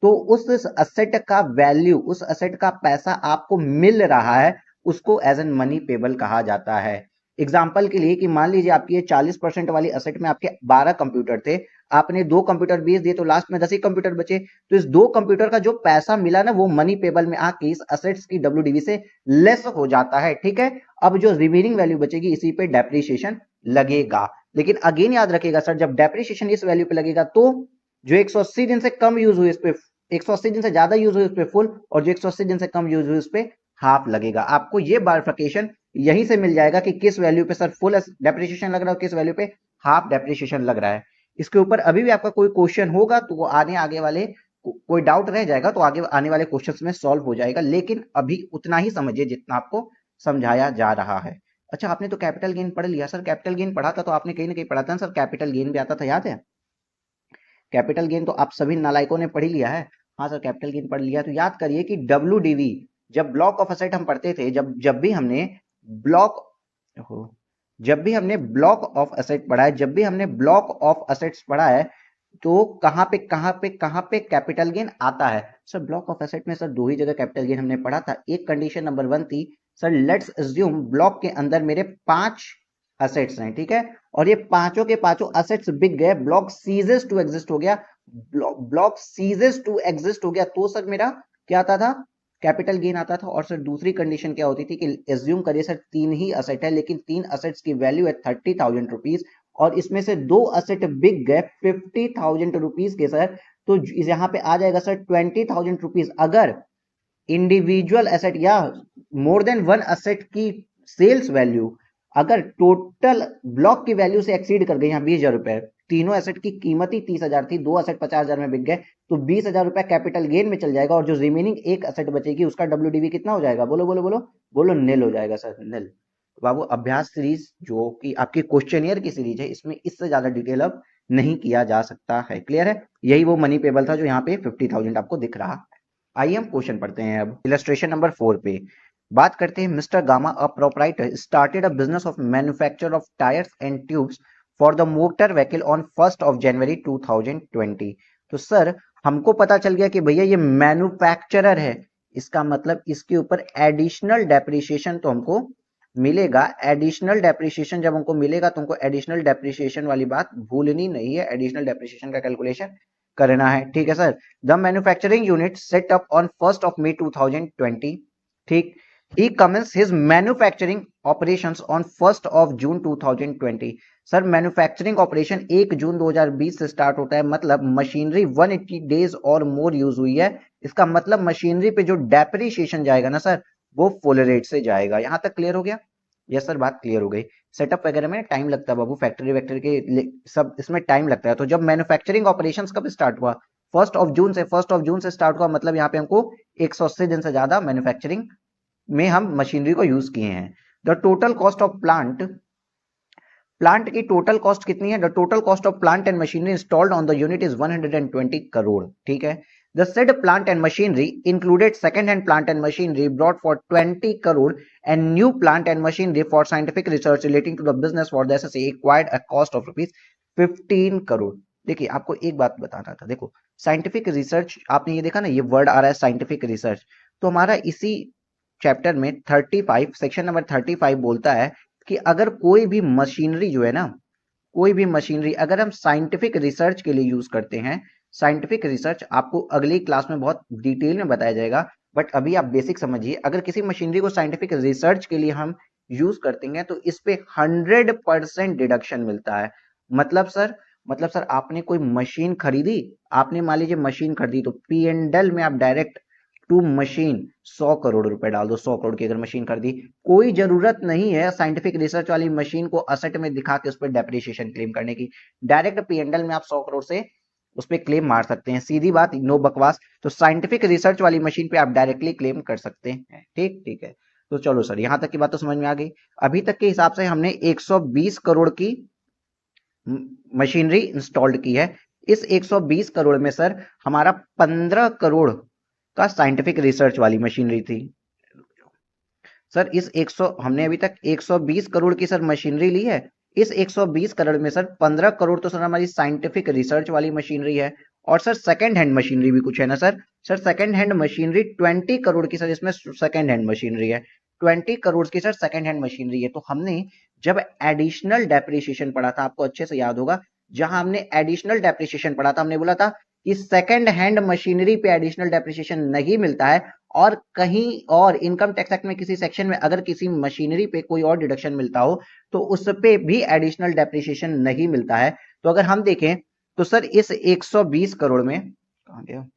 तो उस असेट का वैल्यू, उस असेट का पैसा आपको मिल रहा है, उसको एज एन मनी पेबल कहा जाता है। एग्जाम्पल के लिए कि मान लीजिए आपकी ये 40% वाली असेट में आपके 12 कंप्यूटर थे, आपने 2 कंप्यूटर बेच दिए तो लास्ट में 10 ही कंप्यूटर बचे, तो इस 2 कंप्यूटर का जो पैसा मिला ना वो मनी पेबल में आके इस असेट्स की डब्ल्यूडीवी से लेस हो जाता है। ठीक है, अब जो रिमेनिंग वैल्यू बचेगी इसी पे डेप्रिसिएशन लगेगा। लेकिन अगेन याद रखिएगा सर, जब डेप्रिसिएशन इस वैल्यू पे लगेगा तो जो 180 दिन से कम यूज हुई इस पे, 180 दिन से ज्यादा यूज हुई उस पे फुल, और जो 180 दिन से कम यूज हुई उस पे हाफ लगेगा। आपको ये बाइफर्केशन यहीं से मिल जाएगा कि किस वैल्यू पे सर फुल डेप्रिसिएशन लग रहा है और किस वैल्यू पे हाफ डेप्रिसिएशन लग रहा है। इसके ऊपर अभी भी आपका कोई क्वेश्चन होगा तो वो आगे वाले कोई डाउट रह जाएगा तो आगे आने वाले क्वेश्चंस में सॉल्व हो जाएगा, लेकिन अभी उतना ही समझिए जितना आपको समझाया जा रहा है। अच्छा, आपने तो कैपिटल गेन पढ़ लिया सर, कैपिटल गेन पढ़ा था तो आपने कहीं ना कहीं पढ़ा था ना सर, कैपिटल गेन भी आता था, याद है? कैपिटल गेन तो आप सभी नालायकों ने पढ़ ही लिया है। हाँ सर, कैपिटल गेन पढ़ लिया तो याद करिए कि डब्ल्यूडीवी, जब ब्लॉक ऑफ असेट हम पढ़ते थे, जब भी हमने ब्लॉक जब भी हमने ब्लॉक ऑफ असेट पढ़ा है, जब भी हमने ब्लॉक ऑफ असेट्स पढ़ा है तो कहां पे कैपिटल गेन आता है सर? ब्लॉक ऑफ एसेट में सर 2 ही जगह कैपिटल गेन हमने पढ़ा था। एक कंडीशन नंबर 1 थी सर, लेट्स अज्यूम ब्लॉक के अंदर मेरे 5 असेट्स हैं, ठीक है, और ये पांचों के पांचों असेट्स बिक गए, ब्लॉक सीजेस टू एग्जिस्ट हो गया, ब्लॉक सीजेस टू एग्जिस्ट हो गया तो सर मेरा क्या आता था? कैपिटल गेन आता था। और सर दूसरी कंडीशन क्या होती थी कि एज्यूम करिए सर 3 ही असेट है, लेकिन 3 असेट्स की वैल्यू है 30,000 रुपीज, और इसमें से 2 असेट बिक गए 50,000 रुपीज के सर, तो यहाँ पे आ जाएगा सर 20,000 रुपीज। अगर इंडिविजुअल एसेट या मोर देन 1 असेट की सेल्स वैल्यू अगर टोटल ब्लॉक की वैल्यू से एक्सीड कर गई, यहाँ 20,000 रुपए, तीनों एसेट की कीमत ही 30,000 थी, 2 असेट 50,000 में बिक गए तो 20,000 रुपए कैपिटल गेन में चल जाएगा, और जो रिमेनिंग एक असेट बचेगी उसका डब्ल्यूडीवी कितना हो जाएगा? बोलो बोलो बोलो बोलो, नील हो जाएगा सर, नील। बाबू अभ्यास सीरीज जो कि आपकी क्वेश्चनियर की सीरीज है, इसमें इससे ज्यादा डिटेल अब नहीं किया जा सकता है। क्लियर है? यही वो मनी पेबल था जो यहाँ पे 50,000 आपको दिख रहा है। आइए हम क्वेश्चन पढ़ते हैं अब इलस्ट्रेशन नंबर 4 पे। बात करते हैं, mister gamma a proprietor started a business of manufacture of tyres and tubes for the motor vehicle on 1 जनवरी 2020। तो सर हमको पता चल गया कि भैया ये मैन्युफैक्चरर है, इसका मतलब इसके ऊपर एडिशनल डेप्रिसिएशन तो हमको मिलेगा। एडिशनल डेप्रिसिएशन जब हमको मिलेगा तो हमको एडिशनल डेप्रिसिएशन वाली बात भूलनी नहीं है, एडिशनल डेप्रिसिएशन का कैलकुलेशन करना है। ठीक है sir. The manufacturing unit set up on 1 मई 2020, ठीक, he commenced his manufacturing operations on 1 June 2020। Sir manufacturing operation 1 जून 2020 से स्टार्ट होता है, मतलब मशीनरी 180 डेज और मोर यूज हुई है, इसका मतलब मशीनरी पे जो डेप्रिसिएशन जाएगा ना सर वो फुल रेट से जाएगा। यहां तक क्लियर हो गया? यस सर, बात क्लियर हो गई। सेटअप वगैरह में टाइम लगता है बाबू, फैक्ट्री वैक्ट्री के सब इसमें टाइम लगता है। तो जब मैन्युफैक्चरिंग ऑपरेशंस कब स्टार्ट हुआ? 1 जून से स्टार्ट हुआ, मतलब यहाँ पे हमको 180 दिन से ज्यादा मैन्युफैक्चरिंग में हम मशीनरी को यूज किए हैं। The total cost of plant की टोटल कॉस्ट कितनी है? The total cost of plant and machinery installed on the unit is 120 crore. ठीक है। The said plant and machinery included second hand plant and machinery brought for 20 crore and new plant and machinery for scientific research relating to the business for the SSC acquired a cost of rupees 15 crore. देखिए आपको एक बात बताना था, देखो scientific research, आपने ये देखा ना, ये वर्ड आ रहा है साइंटिफिक रिसर्च, तो हमारा इसी चैप्टर में 35 सेक्शन नंबर 35 बोलता है कि अगर कोई भी मशीनरी जो है ना, कोई भी मशीनरी अगर हम साइंटिफिक रिसर्च के लिए यूज करते हैं, साइंटिफिक रिसर्च आपको अगली क्लास में बहुत डिटेल में बताया जाएगा, बट अभी आप बेसिक समझिए, अगर किसी मशीनरी को साइंटिफिक रिसर्च के लिए हम यूज करते हैं तो इस पे 100% डिडक्शन मिलता है। मतलब सर आपने कोई मशीन खरीदी, आपने मान लीजिए मशीन खरीदी तो पी एंड एल में आप डायरेक्ट टू मशीन 100 करोड़ रुपए डाल दो। 100 करोड़ की अगर मशीन खरीदी, कोई जरूरत नहीं है साइंटिफिक रिसर्च वाली मशीन को असेट में दिखा के उस पर डेप्रिसिएशन क्लेम करने की। डायरेक्ट पी एंड एल में आप 100 करोड़ से उस पर क्लेम मार सकते हैं, सीधी बात, नो बकवास। तो साइंटिफिक रिसर्च वाली मशीन पे आप डायरेक्टली क्लेम कर सकते हैं। ठीक ठीक है, तो चलो सर यहां तक की बात तो समझ में आ गई। अभी तक के हिसाब से हमने 120 करोड़ की मशीनरी इंस्टॉल्ड की है। इस 120 करोड़ में सर हमारा 15 करोड़ का साइंटिफिक रिसर्च वाली मशीनरी थी। सर इस 100 हमने अभी तक 120 करोड़ की सर मशीनरी ली है। इस 120 करोड़ में सर 15 करोड़ तो सर हमारी साइंटिफिक रिसर्च वाली मशीनरी है। और सर सेकंड हैंड मशीनरी भी कुछ है ना sir. Sir second hand machinery 20 crore की सर इसमें सेकंड हैंड मशीनरी है। 20 करोड़ की सर सेकंड हैंड मशीनरी है। तो हमने जब एडिशनल डेप्रिसिएशन पढ़ा था, आपको अच्छे से याद होगा, जहां हमने एडिशनल डेप्रिसिएशन पढ़ा था, हमने बोला था कि सेकंड हैंड मशीनरी पे एडिशनल डेप्रिसिएशन नहीं मिलता है, और कहीं और इनकम टैक्स एक्ट में किसी सेक्शन में अगर किसी मशीनरी पे कोई और डिडक्शन मिलता हो तो उस पे भी एडिशनल डेप्रिसिएशन नहीं मिलता है। तो अगर हम देखें तो सर इस 120 करोड़ में, कहां गया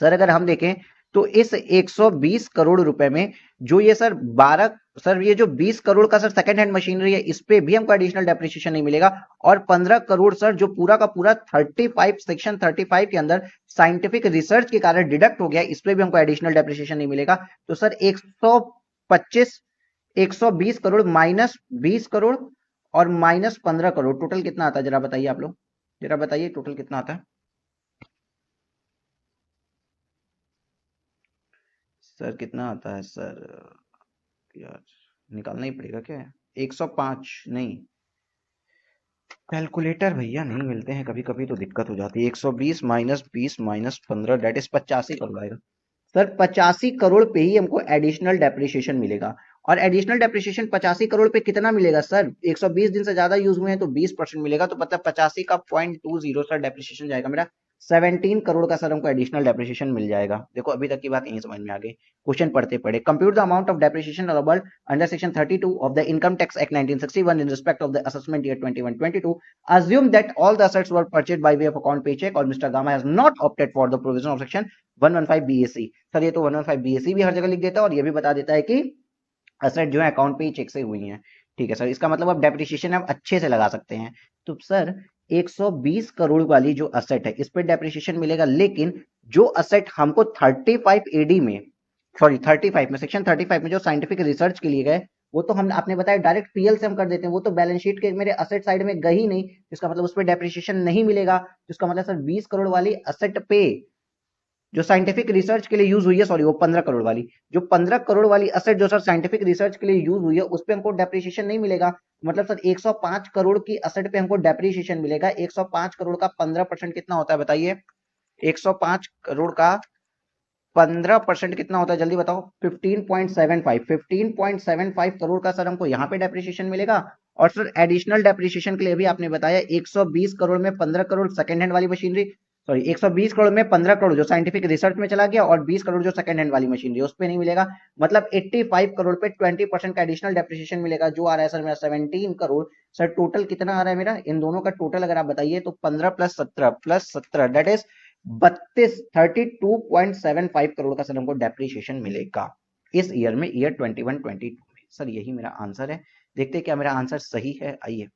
सर, अगर हम देखें तो इस 120 करोड़ रुपए में जो ये सर 12, सर ये जो 20 करोड़ का सर सेकंड हैंड मशीनरी है इस पे भी हमको एडिशनल डेप्रिसिएशन नहीं मिलेगा। और 15 करोड़ सर जो पूरा का पूरा 35 सेक्शन 35 के अंदर साइंटिफिक रिसर्च के कारण डिडक्ट हो गया, इस पे भी हमको एडिशनल डेप्रिसिएशन नहीं मिलेगा। तो सर 125 120 करोड़ माइनस 20 करोड़ और माइनस 15 करोड़, टोटल कितना आता है जरा बताइए आप लोग, जरा बताइए टोटल कितना आता है सर, कितना आता है सर? यार निकालना ही पड़ेगा क्या? 105 नहीं, कैलकुलेटर भैया नहीं मिलते हैं, कभी कभी तो दिक्कत हो जाती है। 120 minus 20 minus 15 that is 85 crore आएगा सर। 85 करोड़ पे ही हमको एडिशनल डेप्रिसिएशन मिलेगा। और एडिशनल डेप्रिसिएशन 85 करोड़ पे कितना मिलेगा सर? 120 दिन से ज्यादा यूज हुए हैं तो 20% मिलेगा, तो मतलब 85 का 0.20 सर डेप्रिसिएशन जाएगा मेरा। 17 करोड़ का सर हमको एडिशनल डेप्रिसिएशन मिल जाएगा। देखो अभी तक की बात यही समझ में आ गई। क्वेश्चन पढ़ते पढ़े, compute the amount of depreciation allowable under section 32 of the income tax act 1961 in respect of the assessment year 21-22. Assume that all the assets were purchased by way of account paycheck or Mr. Gama has not opted for the provision of section 115 BAC. Sir ये तो 115 BAC भी हर जगह लिख देता है और ये भी बता देता है कि असेट जो है अकाउंट पे ही चेक से हुई है। ठीक है सर, इसका मतलब अब डेप्रिसिएशन आप अच्छे से लगा सकते हैं। तो सर 120 करोड़ वाली जो असेट है इस पे डेप्रिसिएशन मिलेगा, लेकिन जो असेट हमको 35 एडी में, सॉरी 35 में, सेक्शन 35 में जो साइंटिफिक रिसर्च के लिए गए, वो तो हमने आपने बताया डायरेक्ट पीएल से हम कर देते हैं, वो तो बैलेंस शीट के मेरे असेट साइड में गई नहीं, इसका मतलब उस पर डेप्रिसिएशन नहीं मिलेगा। जिसका मतलब सर 20 करोड़ वाली असेट पे जो साइंटिफिक रिसर्च के लिए यूज हुई है, सॉरी वो 15 करोड़ वाली, जो 15 करोड़ वाली असेट जो सर साइंटिफिक रिसर्च के लिए यूज हुई है उस पे हमको डेप्रिसिएशन नहीं मिलेगा। मतलब सर 105 करोड़ की असेट पे हमको डेप्रिसिएशन मिलेगा। 105 करोड़ का 15% कितना होता है बताइए? 105 करोड़ का 15% कितना होता है जल्दी बताओ? 15.75 करोड़ का सर हमको यहाँ पे डेप्रिसिएशन मिलेगा। और सर एडिशनल डेप्रिसिएशन के लिए भी आपने बताया 120 करोड़ में 15 करोड़ सेकंड हैंड वाली मशीनरी, सॉरी 120 करोड़ में 15 करोड़ जो साइंटिफिक रिसर्च में चला गया और 20 करोड़ जो सेकंड हैंड वाली मशीनरी उस पे नहीं मिलेगा। मतलब 85 करोड़ पे 20% का एडिशनल डेप्रिसिएशन मिलेगा, जो आ रहा है सर मेरा 17 करोड़। सर टोटल कितना आ रहा है मेरा? इन दोनों का टोटल अगर आप बताइए तो 15 प्लस 17 दैट इज 32.75 करोड़ का सर हमको डेप्रिसिएशन मिलेगा इस ईयर में, ईयर 21-22 में। सर यही मेरा आंसर है। देखते हैं क्या मेरा आंसर सही है। आइए,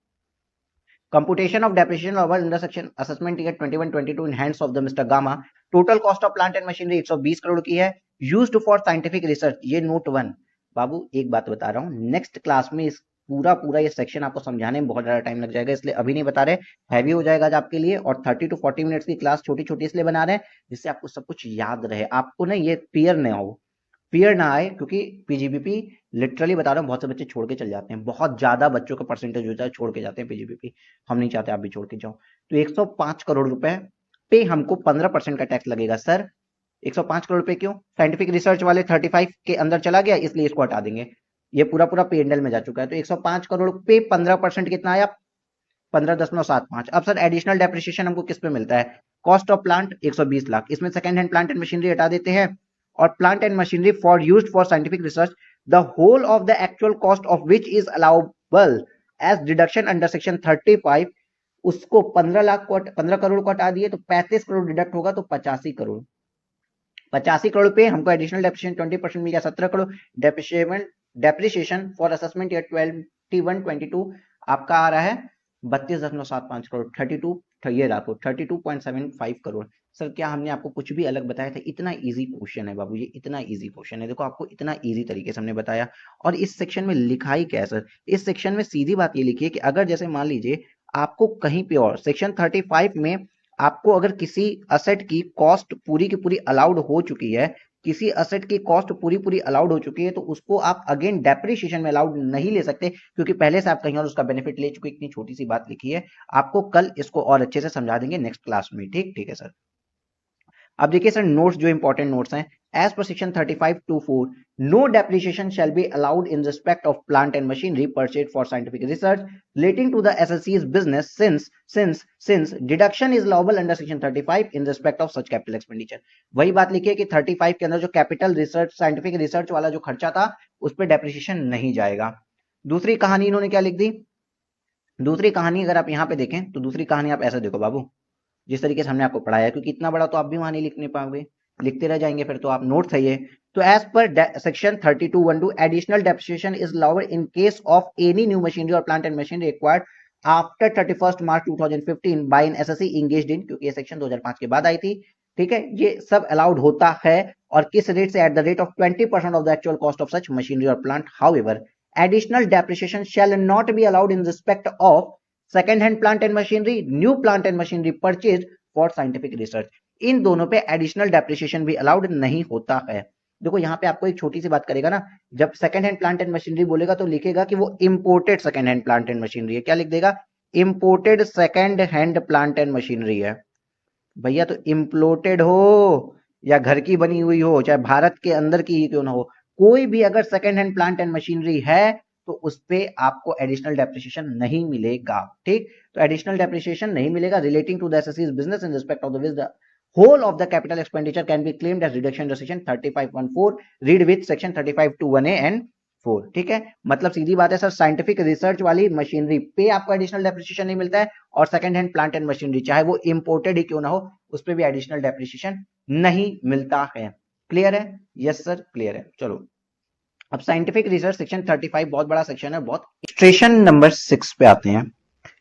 computation of depreciation over under section assessment year 21-22 in hands of the Mr. Gama. Total cost of plant and machinery 120 crore की है, used for scientific research। ये नोट 1। बाबू एक बात बता रहा हूँ, नेक्स्ट क्लास में इस पूरा ये सेक्शन आपको समझाने में बहुत ज्यादा टाइम लग जाएगा, इसलिए अभी नहीं बता रहे, हैवी हो जाएगा आज आपके लिए। और 30 to 40 मिनट्स की क्लास छोटी छोटी इसलिए बना रहे हैं जिससे आपको सब कुछ याद रहे, आपको ना ये फियर ना आए, क्योंकि पीजीबीपी लिटरली बता रहा हूँ बहुत से बच्चे छोड़ के चल जाते हैं, बहुत ज्यादा बच्चों का परसेंटेज होता है छोड़ के जाते हैं पीजीबीपी। हम नहीं चाहते आप भी छोड़ के जाओ। तो 105 करोड़ रुपए पे हमको 15% का टैक्स लगेगा सर। 105 करोड़ रुपए क्यों? साइंटिफिक रिसर्च वाले 35 के अंदर चला गया इसलिए इसको हटा देंगे, ये पूरा पीएनएल में जा चुका है। तो 105 करोड़ पे 15% कितना आया? 15.75। अब सर एडिशनल डेप्रिसिएशन हमको किस पे मिलता है? कॉस्ट ऑफ प्लांट 120 लाख, इसमें second hand plant and machinery हटा देते हैं, और plant and machinery for used for scientific research the whole of the actual cost of which is allowable as deduction under section 35, उसको 15 करोड़ को हटा दिए तो 35 करोड़ डिडक्ट होगा, तो 85 करोड़ पे हमको एडिशनल डेप्रिसिएशन 20% मिल गया, 17 crore. Depreciation for assessment year 21-22 आपका आ रहा है 32.75 करोड़, 32.75 करोड़। सर क्या हमने आपको कुछ भी अलग बताया था? इतना इजी क्वेश्चन है बाबू, ये इतना इजी क्वेश्चन है। देखो आपको इतना इजी तरीके से हमने बताया। और इस सेक्शन में लिखा ही क्या है सर? इस सेक्शन में सीधी बात ये लिखी है कि अगर जैसे मान लीजिए आपको कहीं पे और सेक्शन 35 में आपको अगर किसी असेट की कॉस्ट पूरी की पूरी अलाउड हो चुकी है, किसी असेट की कॉस्ट पूरी अलाउड हो चुकी है, तो उसको आप अगेन डेप्रिसिएशन में अलाउड नहीं ले सकते, क्योंकि पहले से आप कहीं और उसका बेनिफिट ले चुके। इतनी छोटी सी बात लिखी है, आपको कल इसको और अच्छे से समझा देंगे नेक्स्ट क्लास में। ठीक है सर। अब देखिए सर नोट्स, जो इंपॉर्टेंट नोट्स हैं, as per section 35(2)(4) no depreciation shall be allowed in respect of plant and machinery purchased for scientific research relating to the एसएससी's business since deduction is allowable under section 35 in respect of such capital expenditure. वही बात लिखी है कि 35 के अंदर जो capital research, scientific research वाला जो खर्चा था, उस पर डेप्रिसिएशन नहीं जाएगा। दूसरी कहानी इन्होंने क्या लिख दी? दूसरी कहानी अगर आप यहाँ पे देखें तो दूसरी कहानी आप ऐसा देखो बाबू, जिस तरीके से हमने आपको पढ़ाया, क्योंकि इतना बड़ा तो आप भी वहां नहीं लिख नहीं पाओगे, लिखते रह जाएंगे फिर तो आप। नोट है ये। तो as per section 32(1)(2) additional depreciation is allowed in case of any new machinery और plant and machinery acquired after 31 March 2015 by an SSC engaged in, क्योंकि ये सेक्शन 2005 के बाद आई थी। ठीक है, ये सब अलाउड होता है। और किस रेट से? At the rate of 20% of the actual cost of such machinery और plant. However additional depreciation shall not be allowed in respect of second hand plant and machinery, new plant and machinery purchased for scientific research। इन दोनों पे additional depreciation भी allowed नहीं होता है। देखो यहाँ पे आपको एक छोटी सी बात करेगा ना, जब second hand plant and machinery बोलेगा तो लिखेगा कि वो imported second hand plant and machinery है। क्या लिख देगा? Imported second hand plant and machinery है। भैया तो इंपोर्टेड हो या घर की बनी हुई हो, चाहे भारत के अंदर की ही क्यों ना हो, कोई भी अगर second hand plant and machinery है तो उस पे आपको एडिशनल डेप्रिसिएशन नहीं मिलेगा। ठीक, तो एडिशनल डेप्रिसिएशन नहीं मिलेगा रिलेटिंग टू द एसएससी's business in respect of the which the whole of the capital expenditure can be claimed as reduction under section 35(1)(4) read with section 35(2)(1)(a) and 4। ठीक है, मतलब सीधी बात है सर, साइंटिफिक रिसर्च वाली machinery पे आपको additional depreciation नहीं मिलता है, और second hand plant and machinery चाहे वो इंपोर्टेड ही क्यों ना हो, उस पर भी एडिशनल डेप्रिसिएशन नहीं मिलता है। क्लियर है? यस सर, क्लियर है। चलो अब साइंटिफिक रिसर्च सेक्शन 35 बहुत बड़ा सेक्शन है, बहुत। इलस्ट्रेशन नंबर 6 पे आते हैं।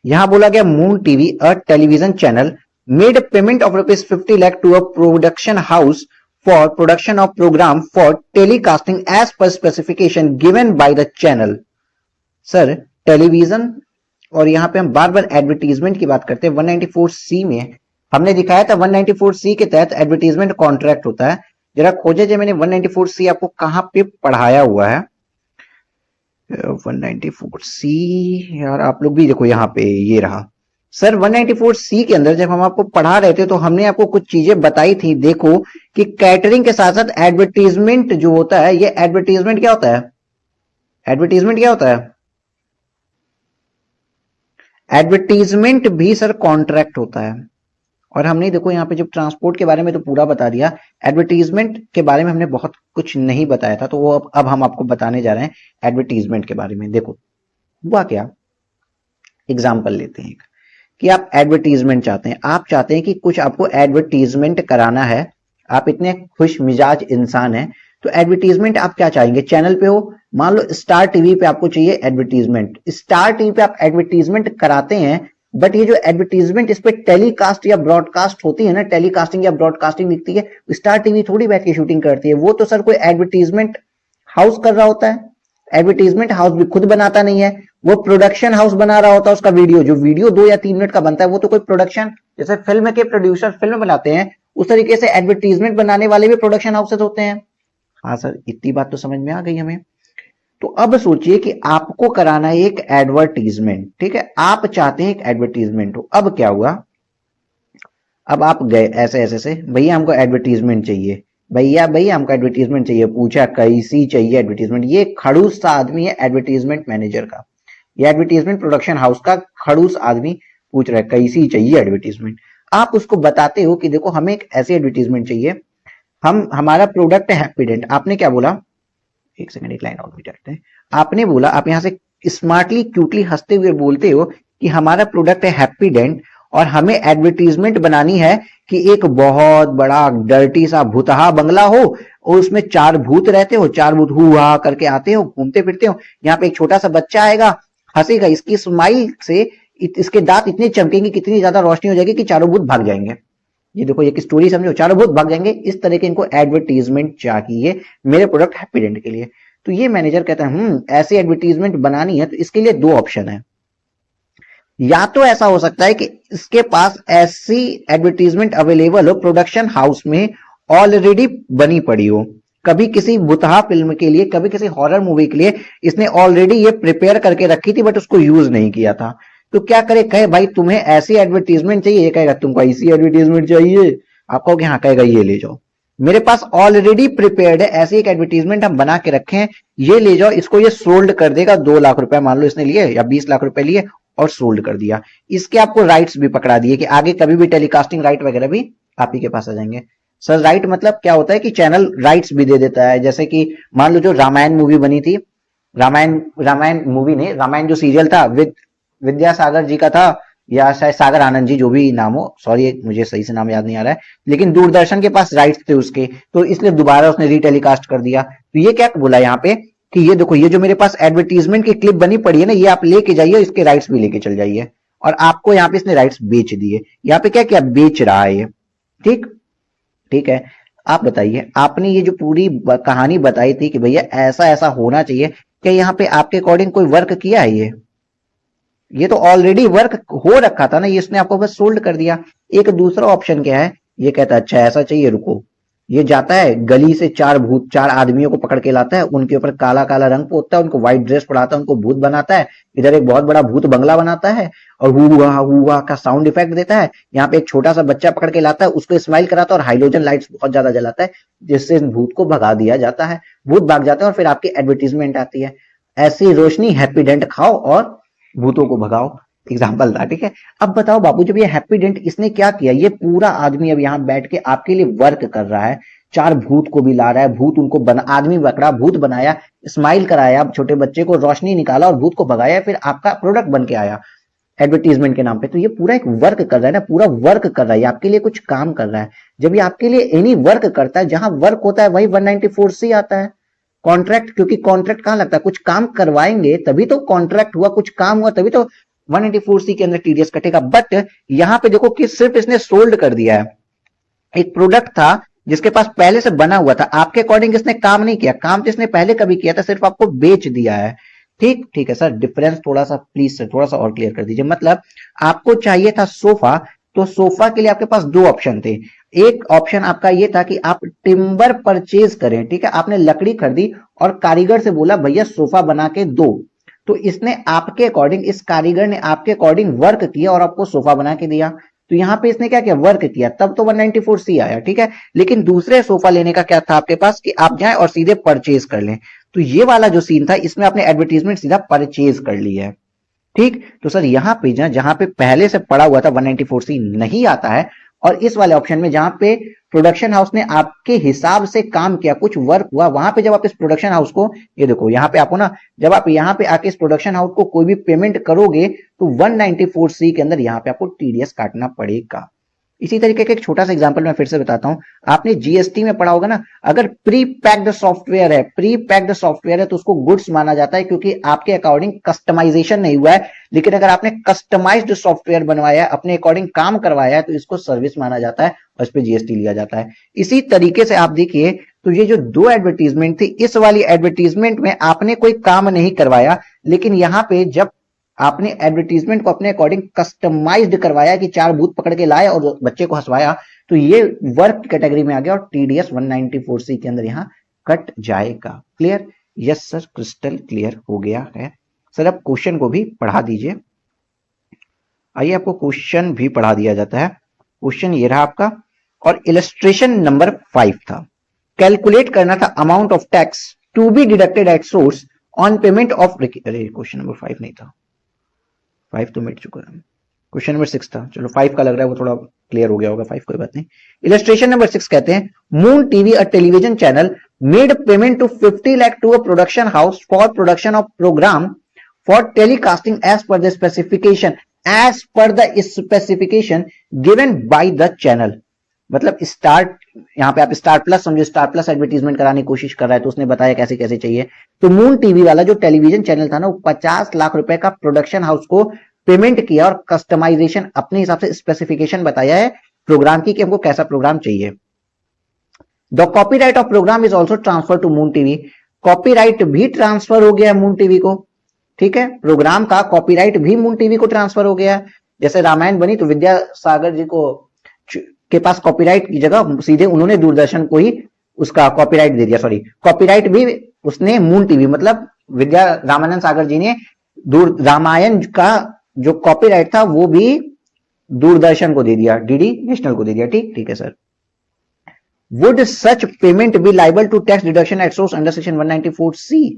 यहां बोला गया moon TV a television channel made a payment of rupees 50 lakh to a production house for production of program for telecasting as per specification given by the channel। Sir television, और यहां पे हम बार बार एडवर्टीजमेंट की बात करते हैं। 194C में हमने दिखाया था 194C के तहत एडवर्टीजमेंट कॉन्ट्रैक्ट होता है। जरा खोजे जो मैंने 194C आपको कहां पे पढ़ाया हुआ है। 194C यार आप लोग भी देखो, यहां पे ये रहा सर। 194C के अंदर जब हम आपको पढ़ा रहे थे तो हमने आपको कुछ चीजें बताई थी। देखो कि कैटरिंग के साथ साथ एडवर्टीजमेंट जो होता है, ये एडवर्टीजमेंट क्या होता है? एडवर्टीजमेंट क्या होता है? एडवर्टीजमेंट भी सर कॉन्ट्रैक्ट होता है। और हमने देखो यहाँ पे जब ट्रांसपोर्ट के बारे में तो पूरा बता दिया, एडवर्टीजमेंट के बारे में हमने बहुत कुछ नहीं बताया था, तो वो अब हम आपको बताने जा रहे हैं एडवर्टीजमेंट के बारे में। देखो हुआ क्या, एग्जाम्पल लेते हैं कि आप एडवर्टीजमेंट चाहते हैं, आप चाहते हैं कि कुछ आपको एडवर्टीजमेंट कराना है, आप इतने खुश मिजाज इंसान हैं, तो एडवर्टीजमेंट आप क्या चाहेंगे? चैनल पे हो, मान लो स्टार टीवी पे आपको चाहिए एडवर्टीजमेंट, स्टार टीवी पे आप एडवर्टीजमेंट कराते हैं, बट ये जो एडवर्टीजमेंट इस पे टेलीकास्ट या ब्रॉडकास्ट होती है ना, टेलीकास्टिंग या ब्रॉडकास्टिंग दिखती है, स्टार टीवी थोड़ी बैठ के शूटिंग करती है, वो तो सर कोई एडवर्टीजमेंट हाउस कर रहा होता है। एडवर्टीजमेंट हाउस भी खुद बनाता नहीं है, वो प्रोडक्शन हाउस बना रहा होता है। उसका वीडियो, जो वीडियो 2 या 3 मिनट का बनता है, वो तो कोई प्रोडक्शन, जैसे फिल्म के प्रोड्यूसर फिल्म बनाते हैं, उस तरीके से एडवर्टीजमेंट बनाने वाले भी प्रोडक्शन हाउसेस होते हैं। हाँ सर, इतनी बात तो समझ में आ गई हमें। तो अब सोचिए कि आपको कराना है एक एडवर्टीजमेंट, ठीक है, आप चाहते हैं एक एडवर्टीजमेंट हो। अब क्या हुआ, अब आप गए ऐसे ऐसे से, भैया हमको एडवर्टीजमेंट चाहिए, भैया हमको एडवर्टीजमेंट चाहिए। पूछा कैसी चाहिए एडवर्टीजमेंट? ये खड़ूस सा आदमी है एडवर्टीजमेंट मैनेजर का, ये एडवर्टीजमेंट प्रोडक्शन हाउस का खड़ूस आदमी पूछ रहा है कैसी चाहिए एडवर्टीजमेंट। आप उसको बताते हो कि देखो हमें एक ऐसी एडवर्टीजमेंट चाहिए, हमारा प्रोडक्ट है हैप्पीडेंट। आपने क्या बोला? एक सेकंड, एक लाइन और मिटाते हैं। आपने बोला, आप यहां से स्मार्टली क्यूटली हंसते हुए बोलते हो कि हमारा प्रोडक्ट है हैप्पीडेंट और हमें एडवर्टीजमेंट बनानी है कि एक बहुत बड़ा डर्टी सा भूतहा बंगला हो और उसमें 4 भूत रहते हो, 4 भूत हुआ करके आते हो, घूमते फिरते हो। यहाँ पे एक छोटा सा बच्चा आएगा, हंसेगा, इसकी स्माइल से इसके दांत इतने चमकेंगे, कितनी ज्यादा रोशनी हो जाएगी कि चारों भूत भाग जाएंगे। ये देखो, एक स्टोरी समझो, चारों भूत भाग जाएंगे। इस तरह के इनको एडवर्टीजमेंट चाहिए मेरे प्रोडक्ट हैप्पीडेंट के लिए। तो ये मैनेजर कहता है ऐसी एडवर्टीजमेंट बनानी है तो इसके लिए 2 ऑप्शन है। या तो ऐसा हो सकता है कि इसके पास ऐसी एडवर्टीजमेंट अवेलेबल हो प्रोडक्शन हाउस में, ऑलरेडी बनी पड़ी हो, कभी किसी बुतहा फिल्म के लिए, कभी किसी हॉरर मूवी के लिए इसने ऑलरेडी ये प्रिपेयर करके रखी थी बट उसको यूज नहीं किया था। तो क्या करे, कहे भाई तुम्हें ऐसी एडवर्टीजमेंट चाहिए, ये कहेगा तुमको ऐसी एडवर्टीजमेंट चाहिए, आप कहोगे हाँ, कहेगा ये ले जाओ, मेरे पास ऑलरेडी प्रिपेयर्ड है, ऐसी एक एडवर्टीजमेंट हम बना के रखे हैं, ये ले जाओ। इसको ये सोल्ड कर देगा, 2 लाख रुपए मान लो इसने लिए या 20 लाख रुपए लिए और सोल्ड कर दिया। इसके आपको राइट्स भी पकड़ा दिए कि आगे कभी भी टेलीकास्टिंग राइट वगैरह भी आप ही के पास आ जाएंगे। सर राइट मतलब क्या होता है कि चैनल राइट्स भी दे देता है। जैसे कि मान लो जो रामायण मूवी बनी थी, रामायण मूवी ने, रामायण जो सीरियल था विद्यासागर जी का था या शायद सागर आनंद जी, जो भी नाम हो, सॉरी मुझे सही से नाम याद नहीं आ रहा है, लेकिन दूरदर्शन के पास राइट्स थे उसके, तो इसलिए दोबारा उसने रीटेलीकास्ट कर दिया। तो ये क्या बोला यहाँ पे कि ये देखो, ये जो मेरे पास एडवर्टीजमेंट की क्लिप बनी पड़ी है ना, ये आप लेके जाइए, इसके राइट्स भी लेके चल जाइए। और आपको यहाँ पे इसने राइट्स बेच दिए। यहाँ पे क्या क्या बेच रहा है ये, ठीक ठीक है। आप बताइए, आपने ये जो पूरी कहानी बताई थी कि भैया ऐसा ऐसा होना चाहिए, क्या यहाँ पे आपके अकॉर्डिंग कोई वर्क किया है? ये तो ऑलरेडी वर्क हो रखा था ना, ये इसने आपको बस सोल्ड कर दिया। एक दूसरा ऑप्शन क्या है, ये कहता है अच्छा ऐसा चाहिए, रुको, ये जाता है गली से 4 आदमियों को पकड़ के लाता है, उनके ऊपर काला काला रंग पोतता है, उनको व्हाइट ड्रेस पढ़ाता है, उनको भूत बनाता है, इधर एक बहुत बड़ा भूत बंगला बनाता है और हुआ का साउंड इफेक्ट देता है। यहाँ पे एक छोटा सा बच्चा पकड़ के लाता है, उसको स्माइल कराता है और हाइड्रोजन लाइट्स बहुत ज्यादा जलाता है, जिससे भूत को भगा दिया जाता है। भूत भाग जाते हैं और फिर आपकी एडवर्टीजमेंट आती है, ऐसी रोशनी हैप्पीडेंट खाओ और भूतों को भगाओ। एग्जाम्पल था, ठीक है। अब बताओ बाबू, जब ये हैप्पीडेंट इसने क्या किया, ये पूरा आदमी अब यहाँ बैठ के आपके लिए वर्क कर रहा है, 4 भूत को भी ला रहा है, भूत उनको आदमी पकड़ा, भूत बनाया, स्माइल कराया, छोटे बच्चे को रोशनी निकाला और भूत को भगाया, फिर आपका प्रोडक्ट बन के आया एडवर्टीजमेंट के नाम पे। तो ये पूरा एक वर्क कर रहा है ना, पूरा वर्क कर रहा है, आपके लिए कुछ काम कर रहा है। जब ये आपके लिए एनी वर्क करता है, जहां वर्क होता है वही 194C आता है। कॉन्ट्रैक्ट, क्योंकि कॉन्ट्रैक्ट कहां लगता है, कुछ काम करवाएंगे तभी तो कॉन्ट्रैक्ट हुआ, कुछ काम हुआ तभी तो 194C के अंदर टीडीएस कटेगा। बट यहां पे देखो कि सिर्फ इसने सोल्ड कर दिया है, एक प्रोडक्ट था जिसके पास पहले से बना हुआ था, आपके अकॉर्डिंग इसने काम नहीं किया, काम तो इसने पहले कभी किया था, सिर्फ आपको बेच दिया है। ठीक ठीक है सर, डिफरेंस थोड़ा सा प्लीज सर थोड़ा सा और क्लियर कर दीजिए। मतलब आपको चाहिए था सोफा, तो सोफा के लिए आपके पास 2 ऑप्शन थे। एक ऑप्शन आपका ये था कि आप टिम्बर परचेज करें, ठीक है, आपने लकड़ी खरीदी और कारीगर से बोला भैया सोफा बना के दो, तो इसने आपके अकॉर्डिंग, इस कारीगर ने आपके अकॉर्डिंग वर्क किया और आपको सोफा बना के दिया। तो यहां पे इसने क्या किया, वर्क किया, तब तो 194C आया, ठीक है। लेकिन दूसरे सोफा लेने का क्या था आपके पास कि आप जाएं और सीधे परचेज कर लें। तो ये वाला जो सीन था, इसमें आपने एडवर्टीजमेंट सीधा परचेज कर ली है, ठीक। तो सर यहां पे जहां पे पहले से पड़ा हुआ था 194C नहीं आता है, और इस वाले ऑप्शन में जहां पे प्रोडक्शन हाउस ने आपके हिसाब से काम किया, कुछ वर्क हुआ, वहां पे जब आप इस प्रोडक्शन हाउस को, ये देखो यहां पे आपको ना, जब आप यहां पे आके इस प्रोडक्शन हाउस को कोई भी पेमेंट करोगे तो 194C के अंदर यहां पे आपको टीडीएस काटना पड़ेगा। इसी तरीके का एक छोटा सा एग्जांपल मैं फिर से बताता हूं, आपने जीएसटी में पढ़ा होगा ना, अगर प्री पैक्ड सॉफ्टवेयर है, प्री पैक्ड सॉफ्टवेयर है तो उसको गुड्स माना जाता है, क्योंकि आपके अकॉर्डिंग कस्टमाइजेशन नहीं हुआ है। लेकिन अगर आपने कस्टमाइज्ड सॉफ्टवेयर बनवाया है, अपने अकॉर्डिंग काम करवाया है, तो इसको सर्विस माना जाता है और इस पे जीएसटी लिया जाता है। इसी तरीके से आप देखिए, तो ये जो 2 एडवर्टीजमेंट थी, इस वाली एडवर्टीजमेंट में आपने कोई काम नहीं करवाया, लेकिन यहां पे जब आपने एडवर्टीजमेंट को अपने अकॉर्डिंग कस्टमाइज्ड करवाया कि 4 भूत पकड़ के लाए और बच्चे को हंसवाया, तो ये वर्क कैटेगरी में आ गया और टीडीएस 194C के अंदर यहां कट जाएगा। Clear? Yes sir, crystal clear हो गया है। सर अब क्वेश्चन को भी पढ़ा दीजिए। आइए आपको क्वेश्चन भी पढ़ा दिया जाता है। क्वेश्चन ये रहा आपका, और इलस्ट्रेशन नंबर 5 था, कैलकुलेट करना था amount of tax to be deducted at source on payment of, अरे क्वेश्चन नंबर 5 नहीं था, 5 तो मिट चुका है, क्वेश्चन नंबर 6 था। चलो 5 का लग रहा है वो थोड़ा क्लियर हो गया होगा, 5 कोई बात नहीं। इलस्ट्रेशन नंबर 6 कहते हैं, moon TV a television channel made payment to 50 lakh to a production house for production of program for telecasting as per the specification given by the channel. मतलब स्टार्ट, यहाँ पे आप स्टार प्लस समझो, star plus advertisement कराने की कोशिश कर रहा है तो उसने बताया कैसे कैसे चाहिए. तो मून टीवी वाला जो टेलीविजन चैनल था ना, वो 50 लाख रुपए का प्रोडक्शन हाउस को पेमेंट किया और कस्टमाइजेशन अपने हिसाब से स्पेसिफिकेशन बताया है प्रोग्राम की कि हमको कैसा प्रोग्राम चाहिए. The copyright of program is also transfer to Moon TV. Copyright भी ट्रांसफर हो गया है मून टीवी को. ठीक है, प्रोग्राम का कॉपीराइट भी मून टीवी को ट्रांसफर हो गया. जैसे रामायण बनी तो विद्यासागर जी को के पास कॉपीराइट की जगह सीधे उन्होंने दूरदर्शन को ही उसका कॉपीराइट दे दिया. सॉरी, कॉपीराइट भी उसने मून टीवी मतलब विद्या रामानंद सागर जी ने रामायण का जो कॉपीराइट था वो भी दूरदर्शन को दे दिया, डीडी नेशनल को दे दिया. ठीक है sir. Would such payment be liable to tax deduction at source under section 194C?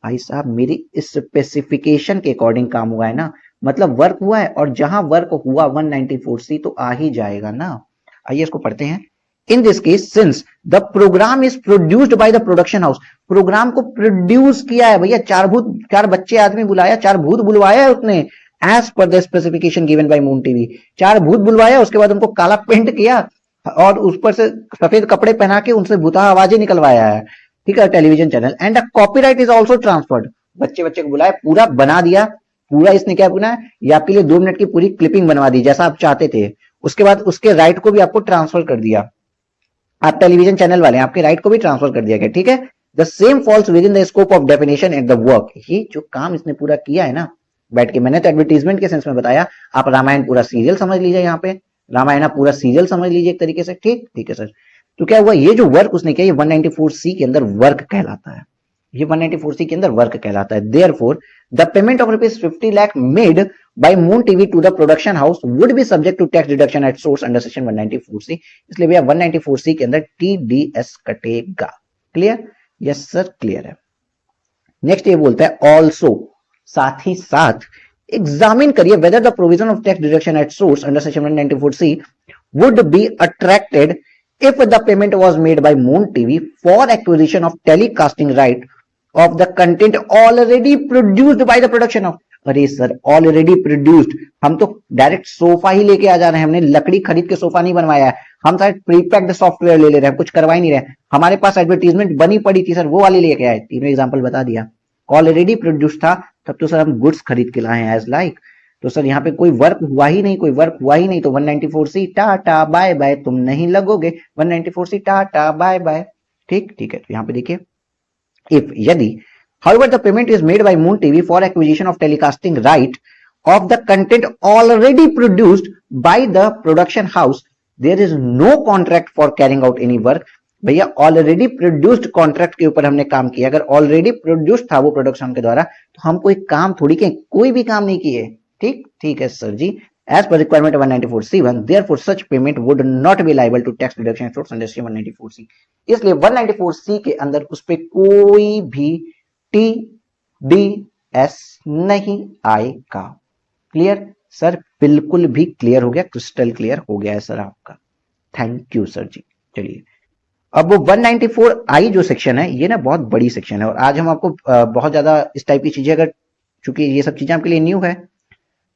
भाई साहब, मेरी स्पेसिफिकेशन के अकॉर्डिंग काम हुआ है ना, मतलब वर्क हुआ है, और जहां वर्क हुआ 194C तो आ ही जाएगा ना. आइए इसको पढ़ते हैं. In this case since the program is produced by the production house. Program को प्रोड्यूस किया है भैया, चार बच्चे आदमी बुलाया, 4 भूत बुलवाया है उसने as per the specification given by Moon TV. 4 भूत बुलवाया, उसके बाद उनको काला पेंट किया और उस पर से सफेद कपड़े पहना के उनसे भूता आवाजें निकलवाया है. ठीक है, television channel. And the copyright is also transferred. बच्चे को बुलाया, पूरा बना दिया, पूरा इसने क्या बना, ये आपके लिए 2 मिनट की पूरी क्लिपिंग बनवा दी जैसा आप चाहते थे. उसके बाद उसके राइट को भी आपको ट्रांसफर कर दिया. आप टेलीविजन चैनल वाले, आपके राइट को भी ट्रांसफर कर दिया गया. ठीक है, the same falls within the scope of definition at the work. ये जो काम इसने पूरा किया है ना बैठ के, मैंने तो एडवर्टीजमेंट के सेंस में बताया, आप रामायण पूरा सीरियल समझ लीजिए. यहाँ पे रामायण पूरा सीरियल समझ लीजिए एक तरीके से. ठीक है सर. तो क्या हुआ, ये जो वर्क उसने किया ये 194C के अंदर वर्क कहलाता है. ये 194C के अंदर वर्क कहलाता है. Therefore the payment of ₹50 lakh made by Moon TV to the production house would be subject to tax deduction at source under section 194C. इसलिए भैया 194C के अंदर TDS कटेगा. क्लियर? यस सर, क्लियर है. नेक्स्ट ये बोलता है ऑल्सो, साथ ही साथ एग्जामिन करिए whether the provision of tax deduction at source under section 194C would be attracted if the payment was made by Moon TV for acquisition of telecasting right of the content already produced by the production of. अरे sir, already produced, हम तो direct sofa ही लेके आ जा रहे हैं. हमने लकड़ी खरीद के सोफा नहीं बनवाया है. हम शायद प्रीपैक्ड सॉफ्टवेयर ले रहे हैं, कुछ करवा ही नहीं रहे. हमारे पास एडवर्टीजमेंट बनी पड़ी थी सर, वो वाली लेके आए. तीनों एग्जांपल बता दिया. ऑलरेडी प्रोड्यूस्ड था तब तो सर हम गुड्स खरीद के लाए हैं एज लाइक. तो सर यहाँ पे कोई वर्क हुआ ही नहीं, तो 194C टाटा बाय बाय, तुम नहीं लगोगे. 194C tata bye bye. ठीक है. तो यहाँ पे देखिए, इफ यदि however the payment is made by Moon TV for acquisition of telecasting right of the content already produced by the production house, there is no contract for carrying out any work. भैया already produced contract के ऊपर हमने काम किया. अगर already produced था वो production के द्वारा तो हम कोई काम थोड़ी किए, कोई भी काम नहीं किए. ठीक है sir ji. As per requirement of 194C1, therefore such payment would not be liable to tax deduction source under 194C. इसलिए 194C के अंदर उस पर कोई भी TDS नहीं आएगा. Clear sir? बिल्कुल भी क्लियर हो गया, क्रिस्टल क्लियर हो गया है सर आपका. थैंक यू सर जी. चलिए, अब वो 194I जो सेक्शन है ये ना बहुत बड़ी सेक्शन है और आज हम आपको बहुत ज्यादा इस टाइप की चीजें, अगर चूंकि ये सब चीजें आपके लिए न्यू है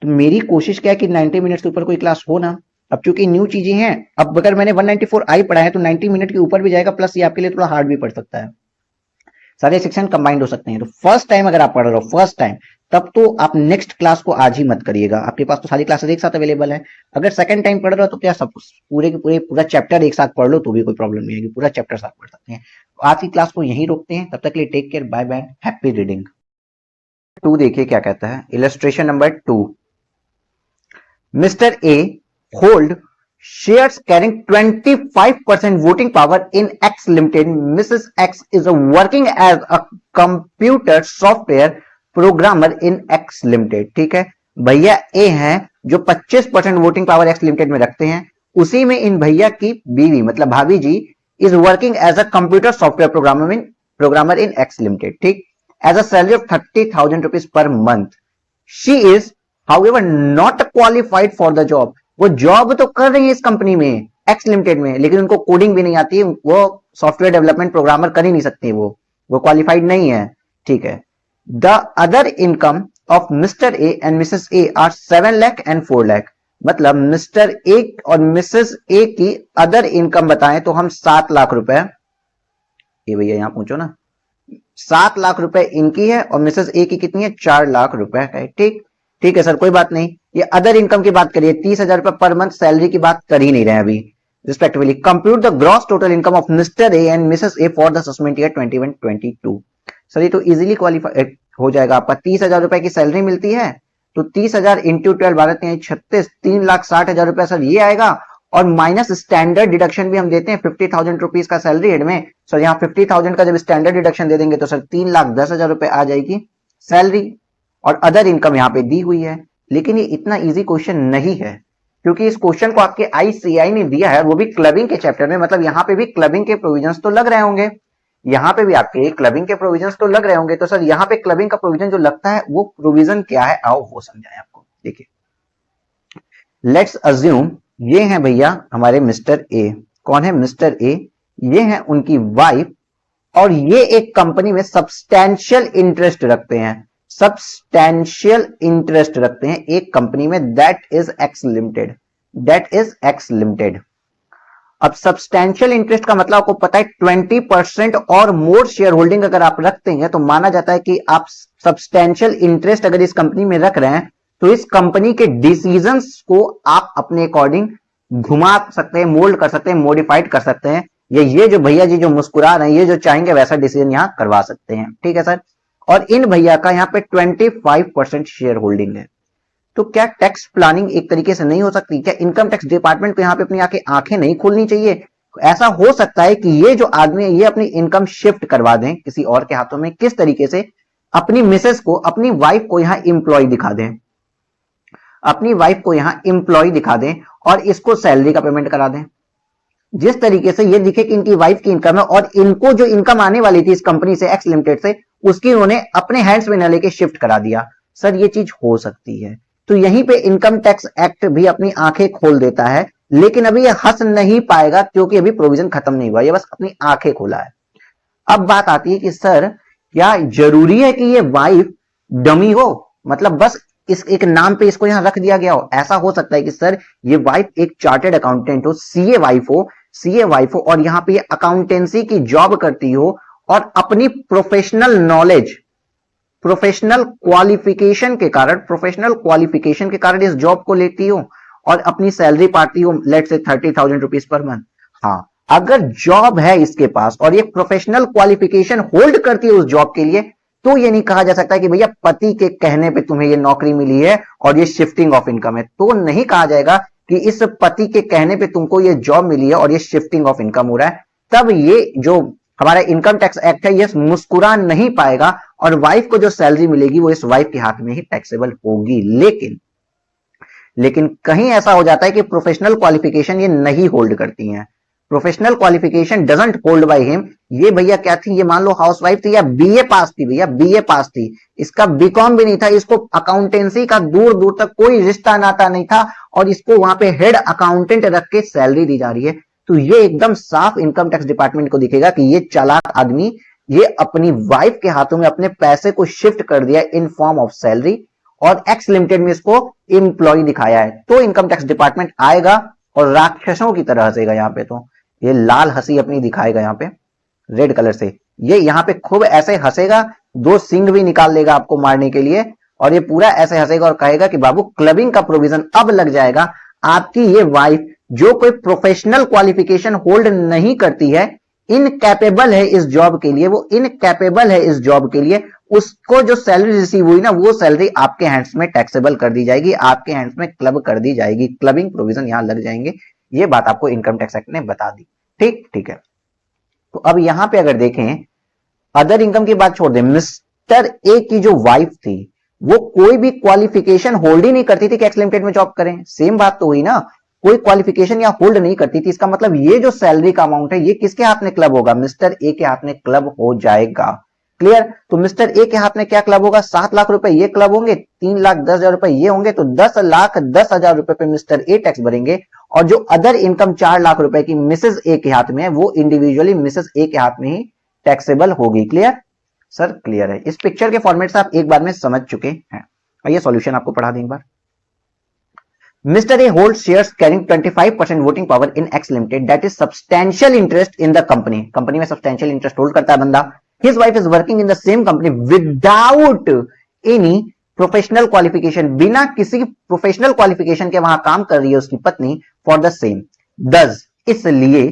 तो मेरी कोशिश क्या है कि 90 मिनट के ऊपर कोई क्लास हो ना. अब चूंकि न्यू चीजें हैं, अब अगर मैंने 194I पढ़ा है तो 90 मिनट के ऊपर भी जाएगा, प्लस ये आपके लिए थोड़ा हार्ड भी पड़ सकता है. सारे सेक्शन कंबाइंड हो सकते हैं. तो फर्स्ट टाइम अगर आप पढ़ रहे हो, फर्स्ट टाइम, तब तो आप नेक्स्ट क्लास को आज ही मत करिएगा. आपके पास तो सारी क्लासेस एक साथ अवेलेबल है. अगर सेकंड टाइम पढ़ रहे हो तो क्या सब पूरे के पूरा चैप्टर एक साथ पढ़ लो तो भी कोई प्रॉब्लम नहीं है, पूरा चैप्टर साथ पढ़ सकते हैं. आज की क्लास को यहीं रोकते हैं. तब तक के लिए take care, bye bye, happy reading. 2 देखिए क्या कहता है. Illustration number 2. Mister A hold shares carrying 25% voting power in X Limited. Mrs. X is working as a computer software programmer in X Limited. ठीक है, भैया ए हैं जो 25% वोटिंग पावर X Limited में रखते हैं. उसी में इन भैया की बीवी मतलब भाभी जी is working as a computer software programmer in X Limited. ठीक, as a salary of 30,000 rupees per month. She is however not qualified for the job. वो जॉब तो कर रही है इस कंपनी में, एक्स लिमिटेड में, लेकिन उनको कोडिंग भी नहीं आती है. वो सॉफ्टवेयर डेवलपमेंट प्रोग्रामर कर ही नहीं सकती, वो क्वालिफाइड नहीं है, ठीक है। The other income of mister A and Mrs A R 7 lakh and 4 lakh. मतलब मिस्टर ए और मिसेस ए की अदर इनकम बताएं तो हम 7 लाख रुपए, ये भैया यहां पूछो ना, 7 लाख रुपए इनकी है और मिसेस ए की कितनी है, 4 लाख रुपए है। ठीक है सर, कोई बात नहीं। ये अदर इनकम की बात करिए, 30,000 रुपए पर मंथ सैलरी की बात कर ही नहीं रहे अभी। Respectively compute the gross total income of mister A and Mrs A for the assessment year 21-22। Sir ये तो इजीली क्वालिफाई हो जाएगा आपका। 30,000 रुपए की सैलरी मिलती है तो 30,000 इंटू 12 12 3,60,000 रुपए सर ये आएगा, और माइनस स्टैंडर्ड डिडक्शन भी हम देते हैं 50,000 रुपीज का सैलरी हेड में। सर यहाँ 50,000 का जब स्टैंडर्ड डिडक्शन दे देंगे तो सर 3,10,000 रुपए आ जाएगी सैलरी, और अदर इनकम यहाँ पे दी हुई है। लेकिन ये इतना इजी क्वेश्चन नहीं है, क्योंकि इस क्वेश्चन को आपके आईसीआई ने दिया है, वो भी क्लबिंग के चैप्टर में। मतलब यहाँ पे भी क्लबिंग के प्रोविजंस तो लग रहे होंगे, यहाँ पे भी आपके क्लबिंग के प्रोविजंस तो लग रहे होंगे। तो सर यहाँ पे क्लबिंग का प्रोविजन जो लगता है वो प्रोविजन क्या है, आओ वो समझाएं आपको। देखिए, लेट्स अज्यूम ये है भैया हमारे मिस्टर ए। कौन है मिस्टर ए? ये है उनकी वाइफ, और ये एक कंपनी में सब्सटैंशियल इंटरेस्ट रखते हैं। सब्सटैंशियल इंटरेस्ट रखते हैं एक कंपनी में, that is x limited, that is x limited. अब सब्सटैंशियल इंटरेस्ट का मतलब आपको पता है 20% और मोर शेयर होल्डिंग अगर आप रखते हैं तो माना जाता है कि आप सब्सटैंशियल इंटरेस्ट अगर इस कंपनी में रख रहे हैं तो इस कंपनी के डिसीजंस को आप अपने अकॉर्डिंग घुमा सकते हैं, मोल्ड कर सकते हैं, मॉडिफाइड कर सकते हैं। ये जो भैया जी जो मुस्कुरा रहे हैं, ये जो चाहेंगे वैसा डिसीजन यहां करवा सकते हैं। ठीक है सर। और इन भैया का यहाँ पे 25% शेयर होल्डिंग है। तो क्या टैक्स प्लानिंग एक तरीके से नहीं हो सकती? क्या इनकम टैक्स डिपार्टमेंट को यहाँ पे अपनी आंखें नहीं खोलनी चाहिए? ऐसा हो सकता है कि ये जो आदमी है ये अपनी इनकम शिफ्ट करवा दें किसी और के हाथों में। किस तरीके से? अपनी मिसेस को, अपनी वाइफ को यहाँ इंप्लॉय दिखा दें, अपनी वाइफ को यहाँ इंप्लॉय दिखा दें और इसको सैलरी का पेमेंट करा दें। जिस तरीके से ये दिखे कि इनकी वाइफ की इनकम है और इनको जो इनकम आने वाली थी इस कंपनी से, एक्स लिमिटेड से, उसकी उन्होंने अपने हैंड्स में न लेके शिफ्ट करा दिया। सर ये चीज हो सकती है। तो यहीं पे इनकम टैक्स एक्ट भी अपनी आंखें खोल देता है, लेकिन अभी ये हंस नहीं पाएगा क्योंकि अभी प्रोविजन खत्म नहीं हुआ, ये बस अपनी आंखें खोला है। अब बात आती है कि सर क्या जरूरी है कि ये वाइफ डमी हो? मतलब बस इस एक नाम पे इसको यहां रख दिया गया हो? ऐसा हो सकता है कि सर ये वाइफ एक चार्टेड अकाउंटेंट हो, सीए वाइफ हो और यहां पे ये अकाउंटेंसी की जॉब करती हो और अपनी प्रोफेशनल नॉलेज, प्रोफेशनल क्वालिफिकेशन के कारण इस जॉब को लेती हो और अपनी सैलरी पाती हो, let's say 30,000 rupees per month. हाँ, अगर जॉब है इसके पास और ये प्रोफेशनल क्वालिफिकेशन होल्ड करती है उस जॉब के लिए, तो ये नहीं कहा जा सकता कि भैया पति के कहने पे तुम्हें ये नौकरी मिली है और ये शिफ्टिंग ऑफ इनकम है। तो नहीं कहा जाएगा कि इस पति के कहने पे तुमको ये जॉब मिली है और ये शिफ्टिंग ऑफ इनकम हो रहा है। तब ये जो हमारा इनकम टैक्स एक्ट है ये मुस्कुरा नहीं पाएगा और वाइफ को जो सैलरी मिलेगी वो इस वाइफ के हाथ में ही टैक्सेबल होगी। लेकिन कहीं ऐसा हो जाता है कि प्रोफेशनल क्वालिफिकेशन ये नहीं होल्ड करती हैं, professional qualification doesn't hold by him. ये भैया क्या थी? ये मान लो हाउसवाइफ थी या बीए पास थी, भैया बीए पास थी, इसका बीकॉम भी नहीं था, इसको अकाउंटेंसी का दूर दूर तक कोई रिश्ता नाता नहीं था और इसको वहां पे हेड अकाउंटेंट रख के सैलरी दी जा रही है। तो ये एकदम साफ इनकम टैक्स डिपार्टमेंट को दिखेगा कि ये चालाक आदमी ये अपनी वाइफ के हाथों में अपने पैसे को शिफ्ट कर दिया इन फॉर्म ऑफ सैलरी और एक्स लिमिटेड में इसको एम्प्लॉय दिखाया है। तो इनकम टैक्स डिपार्टमेंट आएगा और राक्षसों की तरह हंसेगा। यहाँ पे तो ये लाल हंसी अपनी दिखाएगा यहाँ पे रेड कलर से, ये यहाँ पे खूब ऐसे हंसेगा, 2 सिंग भी निकाल लेगा आपको मारने के लिए और ये पूरा ऐसे हंसेगा और कहेगा कि बाबू क्लबिंग का प्रोविजन अब लग जाएगा। आपकी ये वाइफ जो कोई प्रोफेशनल क्वालिफिकेशन होल्ड नहीं करती है, इनकैपेबल है इस जॉब के लिए, वो इनकैपेबल है इस जॉब के लिए, उसको जो सैलरी रिसीव हुई ना वो सैलरी आपके हैंड्स में टैक्सेबल कर दी जाएगी, आपके हैंड्स में क्लब कर दी जाएगी, क्लबिंग प्रोविजन यहां लग जाएंगे। ये बात आपको इनकम टैक्स एक्ट ने बता दी। ठीक है। तो अब यहां पे अगर देखें, अदर इनकम की बात छोड़ दें, मिस्टर ए की जो वाइफ थी वो कोई भी क्वालिफिकेशन होल्ड ही नहीं करती थी कि एक्स लिमिटेड में जॉब करें। सेम बात तो हुई ना, कोई क्वालिफिकेशन या होल्ड नहीं करती थी। इसका मतलब ये जो सैलरी का अमाउंट है ये किसके हाथ में क्लब होगा? मिस्टर ए के हाथ में क्लब हो जाएगा। क्लियर? तो मिस्टर ए के हाथ में क्या क्लब होगा? 7 लाख रुपए ये क्लब होंगे, 3,10,000 रुपए ये होंगे, तो 10,10,000 रुपए पे मिस्टर ए टैक्स भरेंगे और जो अदर इनकम 4 लाख रुपए की मिसेस ए के हाथ में है वो इंडिविजुअली मिसेस ए के हाथ में ही टैक्सेबल होगी। Clear sir? क्लियर है। इस पिक्चर के फॉर्मेट से आप एक बार में समझ चुके हैं। आइए सॉल्यूशन आपको पढ़ा दें एक बार। Mr. A holds shares carrying 25% voting power in X Limited, that is substantial interest in the company. Company में substantial interest hold करता है बंदा। His wife is working in the same company without any professional qualification, बिना किसी professional qualification के वहां काम कर रही है उसकी पत्नी for the same. Thus, इसलिए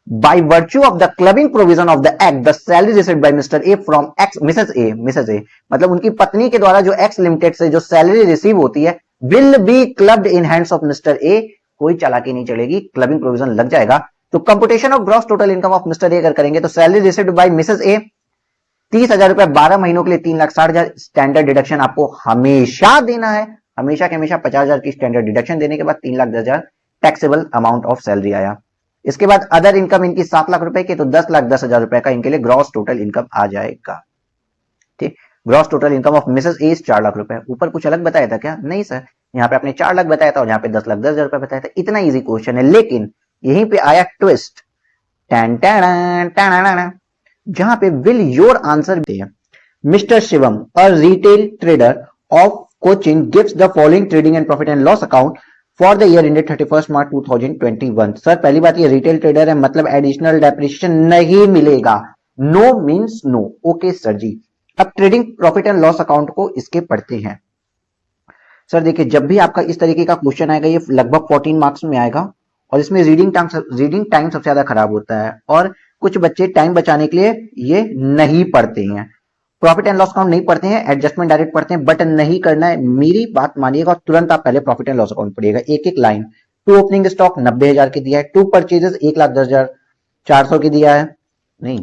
by virtue of the clubbing provision of the act, the salary received by Mr. A from Mrs. A, मतलब उनकी पत्नी के द्वारा जो X Limited से जो सैलरी रिसीव होती है will be clubbed in hands of Mr. A, कोई चालाकी नहीं चलेगी, क्लबिंग प्रोविजन लग जाएगा। तो computation of gross total income of mister A अगर करेंगे तो salary received by Mrs A 30,000 रुपए 12 महीनों के लिए 3,60,000 स्टैंडर्ड डिडक्शन आपको हमेशा देना है, हमेशा के हमेशा 50,000 की स्टैंडर्ड डिडक्शन देने के बाद 3,10,000 टैक्सेबल अमाउंट ऑफ सैलरी आया। इसके बाद अदर इनकम इनकी 7 लाख रुपए की, तो 10,10,000 रुपए का इनके लिए ग्रॉस टोटल इनकम आ जाएगा। ठीक, gross total income of Mrs A 4 lakh रुपए। ऊपर कुछ अलग बताया था क्या? नहीं सर, यहाँ पे आपने 4 लाख बताया था और यहाँ पे 10,10,000 रुपए बताया था। इतना इजी क्वेश्चन है, लेकिन यहीं पे आया ट्विस्ट, जहां पे विल योर आंसर भी है। Mister Shivam, a retail trader of Cochin, gives the following trading and profit and loss account for the year ended 31 March 2021। Sir पहली बात ये रिटेल ट्रेडर है, मतलब एडिशनल डेप्रिसिएशन नहीं मिलेगा। No means no. Okay sir ji. अब trading profit and loss account को इसके पढ़ते हैं। सर देखिए, जब भी आपका इस तरीके का क्वेश्चन आएगा ये लगभग 14 मार्क्स में आएगा और इसमें रीडिंग टाइम सबसे ज्यादा खराब होता है और कुछ बच्चे टाइम बचाने के लिए ये नहीं पढ़ते हैं, प्रॉफिट एंड लॉस अकाउंट नहीं पढ़ते हैं, एडजस्टमेंट डायरेक्ट पढ़ते हैं, बट नहीं करना है। मेरी बात मानिएगा और तुरंत आप पहले प्रॉफिट एंड लॉस अकाउंट पढ़िएगा, एक एक लाइन। टू ओपनिंग स्टॉक 90,000 की दिया है, टू परचेजेस 1,10,400 की दिया है, नहीं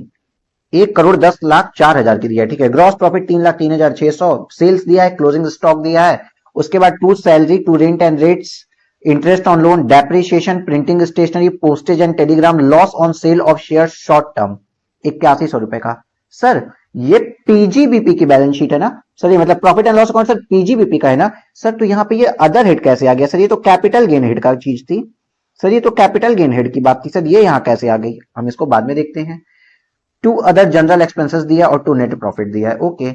1,10,04,000 की दिया है। ठीक है, ग्रॉस प्रॉफिट 3,03,600, सेल्स दिया है, क्लोजिंग स्टॉक दिया है, उसके बाद to salary, to rent and rates, interest on loan, depreciation, printing stationery, postage and telegram, loss on sale of share short term 8100 रुपए का। सर ये पीजीबीपी की बैलेंस शीट है ना सर, ये मतलब profit and loss account sir PGBP का है ना सर, तो यहाँ पे ये अदर हेड कैसे आ गया सर? ये तो कैपिटल गेन हेड का चीज थी सर, ये तो कैपिटल गेन हेड की बात थी सर, ये यहाँ कैसे आ गई? हम इसको बाद में देखते हैं। टू अदर जनरल एक्सपेंसेस दिया और टू नेट प्रॉफिट दिया है। Okay,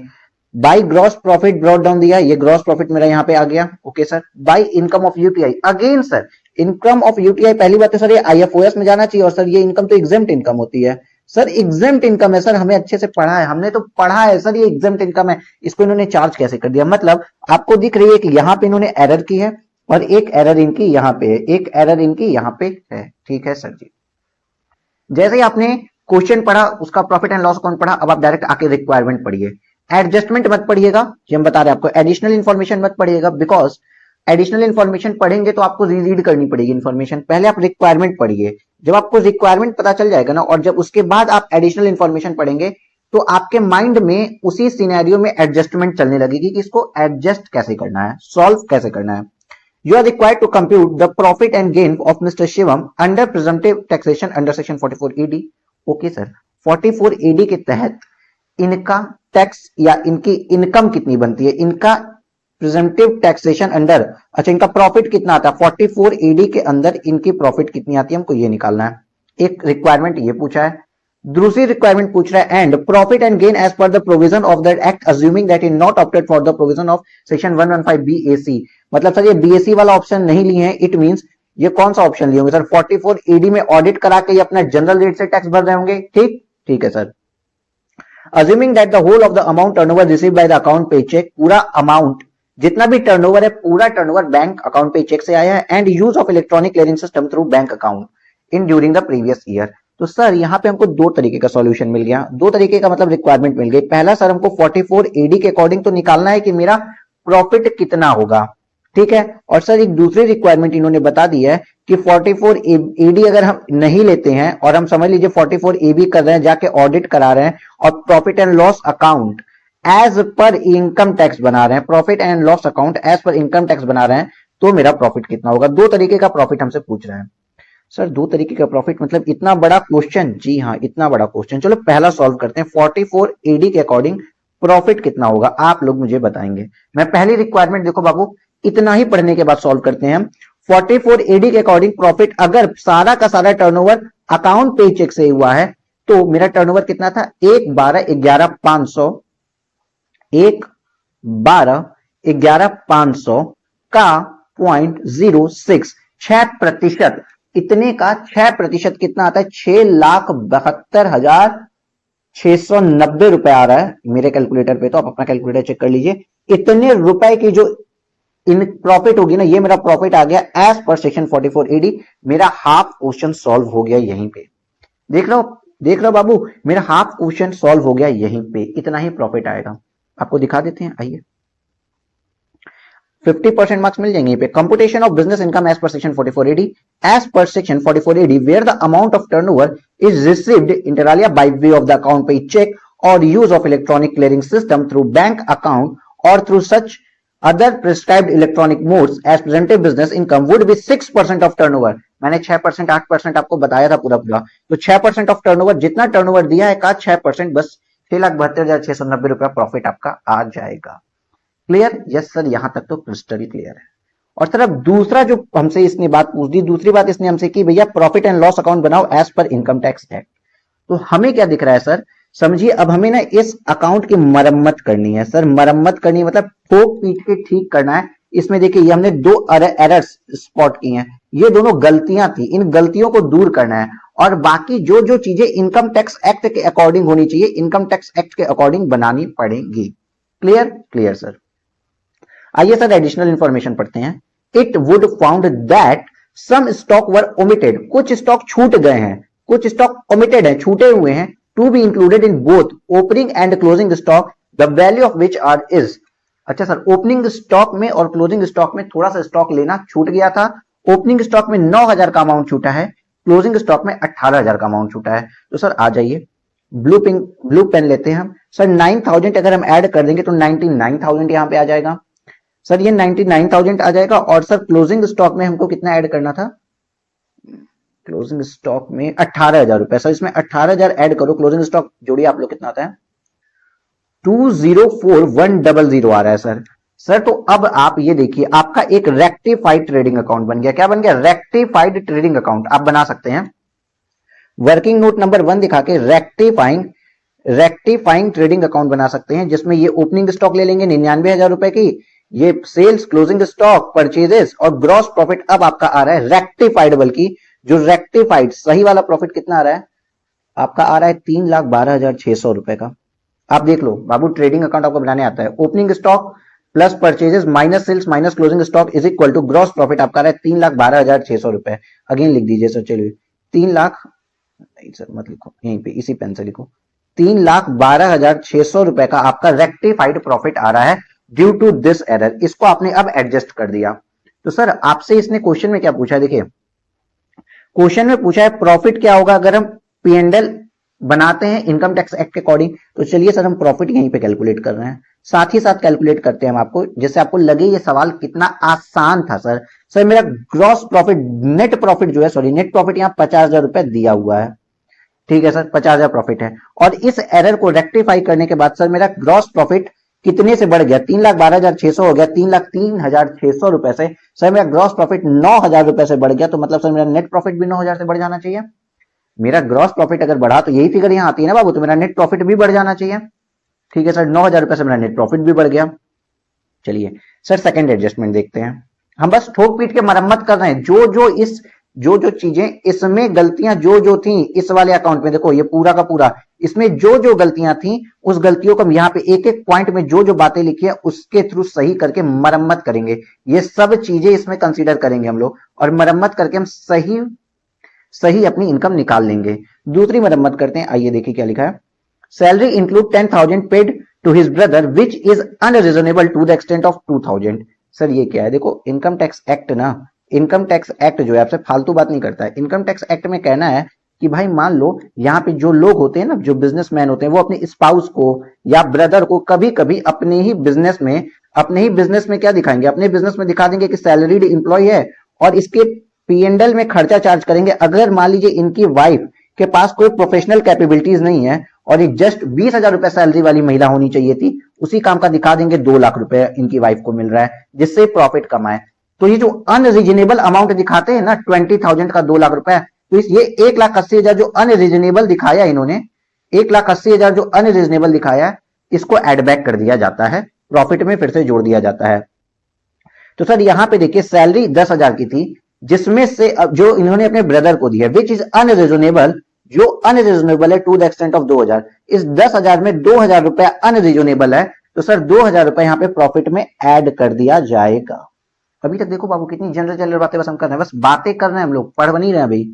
by gross profit brought down दिया है, ये ग्रॉस प्रॉफिट मेरा यहाँ पे आ गया। Okay sir, by income of UTI, again sir income of UTI, पहली बात है सर ये आईएफओएस में जाना चाहिए और सर ये इनकम तो एग्जेम्प्ट इनकम होती है सर, एग्जेम्प्ट इनकम है सर, हमें अच्छे से पढ़ा है, हमने तो पढ़ा है सर, ये एग्जेम्प्ट इनकम है। इसको इन्होंने चार्ज कैसे कर दिया? मतलब आपको दिख रही है कि यहाँ पे इन्होंने एरर की है और एक एरर इनकी यहाँ पे है, एक एरर इनकी यहाँ पे है। ठीक है सर जी, जैसे ही आपने क्वेश्चन पढ़ा, उसका प्रॉफिट एंड लॉस अकाउंट पढ़ा, अब आप डायरेक्ट आके रिक्वायरमेंट पढ़िए। एडजस्टमेंट मत पढ़िएगा, ये हम बता रहे हैं आपको, एडिशनल इन्फॉर्मेशन मत पढ़िएगा, बिकॉज एडिशनल इन्फॉर्मेशन पढ़ेंगे तो आपको रीड करनी पड़ेगी इन्फॉर्मेशन। पहले आप रिक्वायरमेंट पढ़िए, जब आपको रिक्वायरमेंट पता चल जाएगा ना और जब उसके बाद आप एडिशनल इन्फॉर्मेशन पढ़ेंगे तो आपके माइंड में उसी सिनेरियो में एडजस्टमेंट चलने लगेगी कि इसको एडजस्ट कैसे करना है, सॉल्व कैसे करना है। You are required to compute the profit and gain of Mr. Shivam under presumptive taxation under section 44ED. Okay sir, 44ED के तहत इनका टैक्स या इनकी इनकम कितनी बनती है, इनका प्रिजम्पटिव टैक्सेशन अंडर, अच्छा इनका प्रॉफिट कितना आता है 44ED के अंदर, इनकी प्रॉफिट कितनी आती है, हमको ये निकालना है। एक रिक्वायरमेंट ये पूछा है, दूसरी रिक्वायरमेंट पूछ रहा है and profit and gain as per the provision of that act assuming that is not opted for the provision of section 115 BAC। मतलब सर ये BAC वाला ऑप्शन नहीं लिए हैं, इट मींस ये कौन सा ऑप्शन लिए होंगे सर? 44ED में ऑडिट करा के ये अपना जनरल रेट से टैक्स भर रहे होंगे। ठीक है sir. Assuming that the whole of the amount turnover received by the account pay cheque, पूरा अमाउंट जितना भी टर्नओवर है पूरा turnover bank account pay cheque से आया है, and use of electronic clearing system through bank account in during the previous year. तो sir यहाँ पे हमको दो तरीके का सॉल्यूशन मिल गया, दो तरीके का मतलब रिक्वायरमेंट मिल गई। पहला सर हमको 44ED के अकॉर्डिंग तो निकालना है कि मेरा प्रॉफिट कितना होगा, ठीक है। और सर एक दूसरी रिक्वायरमेंट इन्होंने बता दी है कि 44ED अगर हम नहीं लेते हैं और हम समझ लीजिए 44AB कर रहे हैं, जाके ऑडिट करा रहे हैं और profit and loss account as per income tax बना रहे हैं, profit and loss account as per income tax बना रहे हैं, तो मेरा प्रॉफिट कितना होगा। दो तरीके का प्रॉफिट हमसे पूछ रहे हैं सर, दो तरीके का प्रॉफिट मतलब इतना बड़ा क्वेश्चन? जी हाँ, इतना बड़ा क्वेश्चन। चलो पहला सॉल्व करते हैं, 44AD के अकॉर्डिंग प्रॉफिट कितना होगा, आप लोग मुझे बताएंगे। मैं पहली रिक्वायरमेंट देखो बाबू, इतना ही पढ़ने के बाद सॉल्व करते हैं। 44AD के अकॉर्डिंग प्रॉफिट अगर सारा का सारा टर्नओवर अकाउंट पे चेक से हुआ है तो मेरा टर्नओवर कितना था 1/12/11/500 1/12/11/500 का 0.06 6%। इतने का 6% कितना आता है 6,72,690 रुपए आ रहा है मेरे कैलकुलेटर पे। तो आप अपना कैलकुलेटर चेक कर लीजिए इतने रुपए की जो इन प्रॉफिट होगी ना, ये मेरा प्रॉफिट आ गया एज पर सेक्शन 44AD। मेरा हाफ क्वेश्चन सॉल्व हो गया यहीं पे। देख लो बाबू, मेरा हाफ क्वेश्चन सॉल्व हो गया यहीं पे। इतना ही प्रॉफिट आएगा। आपको दिखा देते हैं, आइए 50% मार्क्स मिल जाएंगे पे। Computation of business income as per section 44AD, as per section 44AD where the amount of turnover is received inter alia by way of the account pay cheque और use of electronic clearing system through bank account और through such other prescribed electronic modes as presented business income would be 6% of turnover। मैंने 6% 8% आपको बताया था पूरा। तो 6% of turnover, जितना turnover दिया है का 6%, बस 6,72,690 रुपया प्रॉफिट आपका आ जाएगा। क्लियर? यस सर, यहां तक तो क्रिस्टली क्लियर है। और सर अब दूसरा जो हमसे इसने बात पूछ दी, दूसरी बात इसने हमसे की भैया प्रॉफिट एंड लॉस अकाउंट बनाओ as per income tax act. तो हमें क्या दिख रहा है सर, समझिए अब हमें ना इस अकाउंट की मरम्मत करनी है सर। मरम्मत करनी है मतलब ठोक पीट के ठीक करना है। इसमें देखिए ये हमने दो एरर्स स्पॉट की हैं, ये दोनों गलतियां थी, इन गलतियों को दूर करना है और बाकी जो जो चीजें इनकम टैक्स एक्ट के अकॉर्डिंग होनी चाहिए इनकम टैक्स एक्ट के अकॉर्डिंग बनानी पड़ेगी। क्लियर? Clear sir. आइए सर एडिशनल इंफॉर्मेशन पढ़ते हैं। It would found that some stock were omitted, कुछ स्टॉक छूट गए हैं, कुछ स्टॉक ओमिटेड है, छूटे हुए हैं, to be included in both opening and closing stock the value of which are is. अच्छा सर, ओपनिंग स्टॉक में और क्लोजिंग स्टॉक में थोड़ा सा स्टॉक लेना छूट गया था। ओपनिंग स्टॉक में 9,000 का अमाउंट छूटा है, क्लोजिंग स्टॉक में 18,000 का अमाउंट छूटा है। तो सर आ जाइए, ब्लू पेन लेते हैं हम। सर 9,000 अगर हम ऐड कर देंगे तो 99,000 यहां पे आ जाएगा। सर ये 99,000 आ जाएगा। और सर क्लोजिंग स्टॉक में हमको कितना ऐड करना था, क्लोजिंग स्टॉक में 18,000 रुपए। सर इसमें 18,000 ऐड करो, क्लोजिंग स्टॉक जोड़िए आप लोग कितना आता है 204,100 आ रहा है सर। सर तो अब आप ये देखिए आपका एक रेक्टिफाइड ट्रेडिंग अकाउंट बन गया। क्या बन गया? रेक्टिफाइड ट्रेडिंग अकाउंट आप बना सकते हैं। वर्किंग नोट नंबर 1 दिखा के रेक्टिफाइंग ट्रेडिंग अकाउंट बना सकते हैं, जिसमें ये ओपनिंग स्टॉक ले लेंगे 99,000 रुपए की, ये सेल्स, क्लोजिंग स्टॉक, परचेजेस और ग्रॉस प्रॉफिट अब आपका आ रहा है रेक्टिफाइड। बल्कि जो रेक्टिफाइड सही वाला प्रॉफिट कितना आ रहा है आपका, आ रहा है 3,12,600 रुपए का। आप देख लो बाबू, ट्रेडिंग अकाउंट आपको बनाने आता है। Opening stock plus purchases minus sales minus closing stock is equal to gross profit आपका आ रहा है 3,12,600 रुपए। अगेन लिख दीजिए सर, चलिए 3 लाख, नहीं सर मत लिखो, यहीं पे इसी पेन से लिखो, 3,12,600 रुपए का आपका रेक्टिफाइड प्रॉफिट आ रहा है ड्यू टू दिस एरर। इसको आपने अब एडजस्ट कर दिया। तो सर आपसे इसने क्वेश्चन में क्या पूछा, देखिए क्वेश्चन में पूछा है प्रॉफिट क्या होगा अगर हम P&L बनाते हैं इनकम टैक्स एक्ट के अकॉर्डिंग। तो चलिए सर हम प्रॉफिट यहीं पे कैलकुलेट कर रहे हैं, साथ ही साथ कैलकुलेट करते हैं हम आपको, जिससे आपको लगे ये सवाल कितना आसान था। सर मेरा ग्रॉस प्रॉफिट, नेट प्रॉफिट जो है, सॉरी नेट प्रॉफिट यहाँ 50,000 रुपए दिया हुआ है, ठीक है सर 50,000 प्रॉफिट है। और इस एरर को रेक्टिफाई करने के बाद सर मेरा ग्रॉस प्रॉफिट कितने से बढ़ गया, 3,12,600 हो गया 3,03,600 रुपए से। सर मेरा ग्रॉस प्रॉफिट 9,000 रुपए से बढ़ गया, तो मतलब सर मेरा नेट प्रॉफिट भी 9,000 से बढ़ जाना चाहिए। मेरा ग्रॉस प्रॉफिट अगर बढ़ा तो यही फिगर यहां आती है ना बाबू, तो मेरा नेट प्रॉफिट भी बढ़ जाना चाहिए। ठीक है सर, 9,000 रुपए से मेरा नेट प्रॉफिट भी बढ़ गया। चलिए सर सेकंड एडजस्टमेंट देखते हैं। हम बस ठोक पीट के मरम्मत कर रहे हैं, जो जो चीजें इसमें गलतियां जो थी इस वाले अकाउंट में, देखो ये पूरा का पूरा, इसमें जो गलतियां थी उस गलतियों को हम यहाँ पे एक एक पॉइंट में जो बातें लिखी है उसके थ्रू सही करके मरम्मत करेंगे। ये सब चीजें इसमें कंसीडर करेंगे हम लोग, और मरम्मत करके हम सही अपनी इनकम निकाल लेंगे। दूसरी मरम्मत करते हैं, आइए देखिए क्या लिखा है। Salary include 10,000 paid to his brother which is unreasonable to the extent of 2,000। Sir ये क्या है, देखो इनकम टैक्स एक्ट ना, इनकम टैक्स एक्ट जो है आपसे फालतू बात नहीं करता है। इनकम टैक्स एक्ट में कहना है कि भाई मान लो यहाँ पे जो लोग होते हैं ना, जो बिजनेसमैन होते हैं, वो अपने स्पाउस को या ब्रदर को कभी कभी अपने ही बिजनेस में क्या दिखाएंगे, अपने बिजनेस में दिखा देंगे कि सैलरीड एम्प्लॉय है और इसके P&L में खर्चा चार्ज करेंगे। अगर मान लीजिए इनकी वाइफ के पास कोई प्रोफेशनल कैपेबिलिटीज नहीं है और एक जस्ट 20,000 रुपए सैलरी वाली महिला होनी चाहिए थी, उसी काम का दिखा देंगे 2 लाख रुपए इनकी वाइफ को मिल रहा है, जिससे प्रॉफिट कमाए। तो ये जो अनरीजनेबल अमाउंट दिखाते हैं ना 20,000 का 2 लाख रुपए, तो ये 1,80,000 जो अनरीजनेबल दिखाया इन्होंने, 1,80,000 जो अनरीजनेबल दिखाया है, इसको एड बैक कर दिया जाता है, प्रॉफिट में फिर से जोड़ दिया जाता है। तो सर यहां पे देखिए सैलरी 10,000 की थी, जिसमें से जो इन्होंने अपने ब्रदर को दिया विच इज अनरीजनेबल, जो अनरीजनेबल है टू द एक्सटेंट ऑफ 2,000, इस 10,000 में 2,000 रुपए अनरीजनेबल है, तो सर 2,000 रुपए यहां पे प्रॉफिट में ऐड कर दिया जाएगा। अभी तक देखो बाबू कितनी जनरल जनरल बातें बस हम कर रहे हैं, बस बातें कर रहे हैं हम लोग, पढ़ नहीं रहे हैं अभी।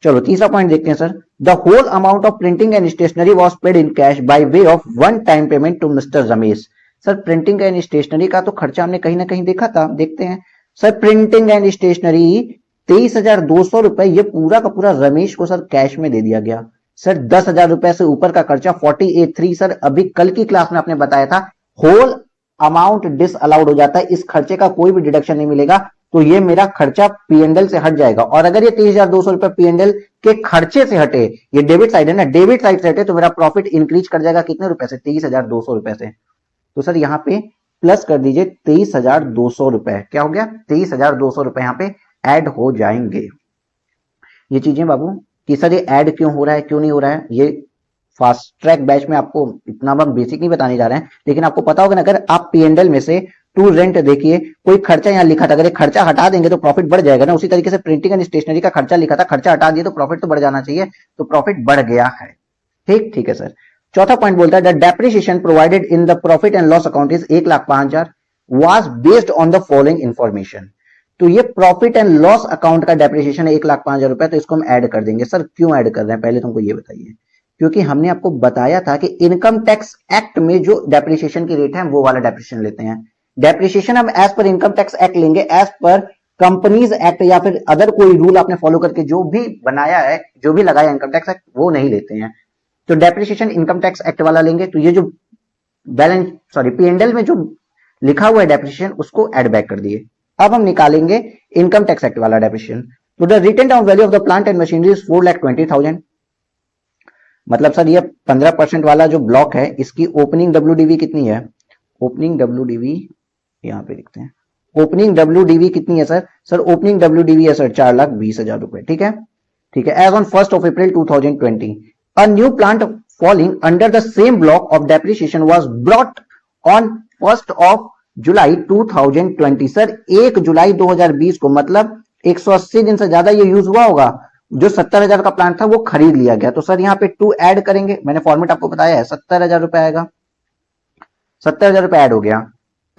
चलो तीसरा पॉइंट देखते हैं sir. The whole amount of printing and stationery was paid in cash by way of one time payment to mister Ramesh. Sir printing and stationery का तो खर्चा हमने कहीं ना कहीं देखा था, देखते हैं। सर प्रिंटिंग एंड स्टेशनरी 23,200 रुपए ये पूरा का पूरा रमेश को सर कैश में दे दिया गया। सर 10,000 रुपए से ऊपर का खर्चा 48,3 सर अभी कल की क्लास में आपने बताया था होल अमाउंट डिस अलाउड हो जाता है, इस खर्चे का कोई भी डिडक्शन नहीं मिलेगा, तो ये मेरा खर्चा पीएनएल से हट जाएगा। और अगर ये 23,200 रुपए पीएनएल के खर्चे से हटे, ये डेबिट साइड है ना, डेबिट साइड से हटे तो मेरा प्रॉफिट इंक्रीज कर जाएगा कितने रुपए से, 23,200 रुपए से। तो सर यहाँ पे प्लस कर दीजिए 23,200 रुपए, क्या हो गया 23,200 रुपए यहाँ पे ऐड हो जाएंगे। ये चीजें बाबू कि सर ये ऐड क्यों हो रहा है क्यों नहीं हो रहा है, ये फास्ट ट्रैक बैच में आपको इतना हम बेसिक नहीं बताने जा रहे हैं, लेकिन आपको पता होगा ना अगर आप पीएनएल में से टू रेंट देखिए कोई खर्चा यहाँ लिखा था, अगर खर्चा हटा देंगे तो प्रॉफिट बढ़ जाएगा ना, उसी तरीके से प्रिंटिंग एंड स्टेशनरी का खर्चा लिखा था, खर्चा हटा दिए तो प्रॉफिट तो बढ़ जाना चाहिए, तो प्रॉफिट बढ़ गया है। ठीक है सर। चौथा पॉइंट बोलता है the depreciation provided in the profit and loss account is 1,05,000 was based on the following information. तो ये प्रॉफिट एंड लॉस अकाउंट का डेप्रिसिएशन है 1,05,000 रुपए, तो इसको हम ऐड कर देंगे। सर क्यों ऐड कर रहे हैं पहले तुमको ये बताइए। क्योंकि हमने आपको बताया था कि इनकम टैक्स एक्ट में जो डेप्रिसिएशन की रेट है वो वाला डेप्रिसिएशन लेते हैं। डेप्रिसिएशन हम as per income tax act लेंगे, एज पर कंपनीज एक्ट या फिर अदर कोई रूल आपने फॉलो करके जो भी बनाया है, जो भी लगाया इनकम टैक्स एक्ट, वो नहीं लेते हैं। तो डेप्रिसिएशन इनकम टैक्स एक्ट वाला लेंगे, तो ये जो बैलेंस पीएनएल में जो लिखा हुआ है डेप्रिसिएशन उसको एड बैक कर दिए। अब हम निकालेंगे इनकम टैक्स एक्ट वाला डेप्रिसिएशन। तो the written down value of the plant and machinery is 4,20,000। मतलब सर ये 15% वाला जो ब्लॉक है इसकी ओपनिंग डब्ल्यूडीवी कितनी है, ओपनिंग डब्ल्यूडीवी यहां पे लिखते हैं, ओपनिंग डब्ल्यूडीवी कितनी है सर, सर ओपनिंग डब्ल्यूडीवी है सर 4,20,000 रुपए। ठीक है as on 1st of April 2020 a new plant falling under the same block of depreciation was brought on 1st of July 2020। Sir 1 जुलाई 2020 को, मतलब 180 दिन से ज्यादा ये यूज हुआ होगा, जो 70,000 का प्लांट था वो खरीद लिया गया। तो सर यहाँ पे 2 ऐड करेंगे, मैंने फॉर्मेट आपको बताया है, 70,000 रुपए आएगा, 70,000 रुपए ऐड हो गया।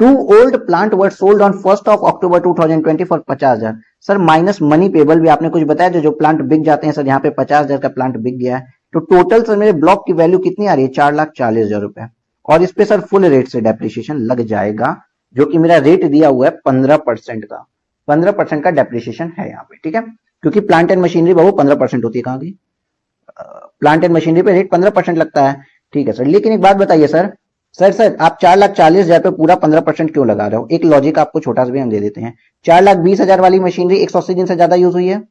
2 old plant were sold on 1st of October 2020 for 50,000। Sir minus money payable भी आपने कुछ बताया, जो प्लांट बिक जाते हैं सर, यहाँ पे 50,000 का प्लांट बिक गया है। तो टोटल सर मेरे ब्लॉक की वैल्यू कितनी आ रही है, 4,40,000 रुपए। और इस पे सर फुल रेट से डेप्रिसिएशन लग जाएगा, जो कि मेरा रेट दिया हुआ है 15% का, 15% का डेप्रिसिएशन है यहाँ पे। ठीक है, क्योंकि प्लांट एंड मशीनरी बाबू 15% होती है, कहां की प्लांट एंड मशीनरी पे रेट 15% लगता है। ठीक है सर, लेकिन एक बात बताइए सर आप 4,40,000 पे पूरा 15% क्यों लगा रहे हो। एक लॉजिक आपको छोटा सा भी हम दे देते हैं। 4,20,000 वाली मशीनरी 180 दिन से ज्यादा यूज हुई है,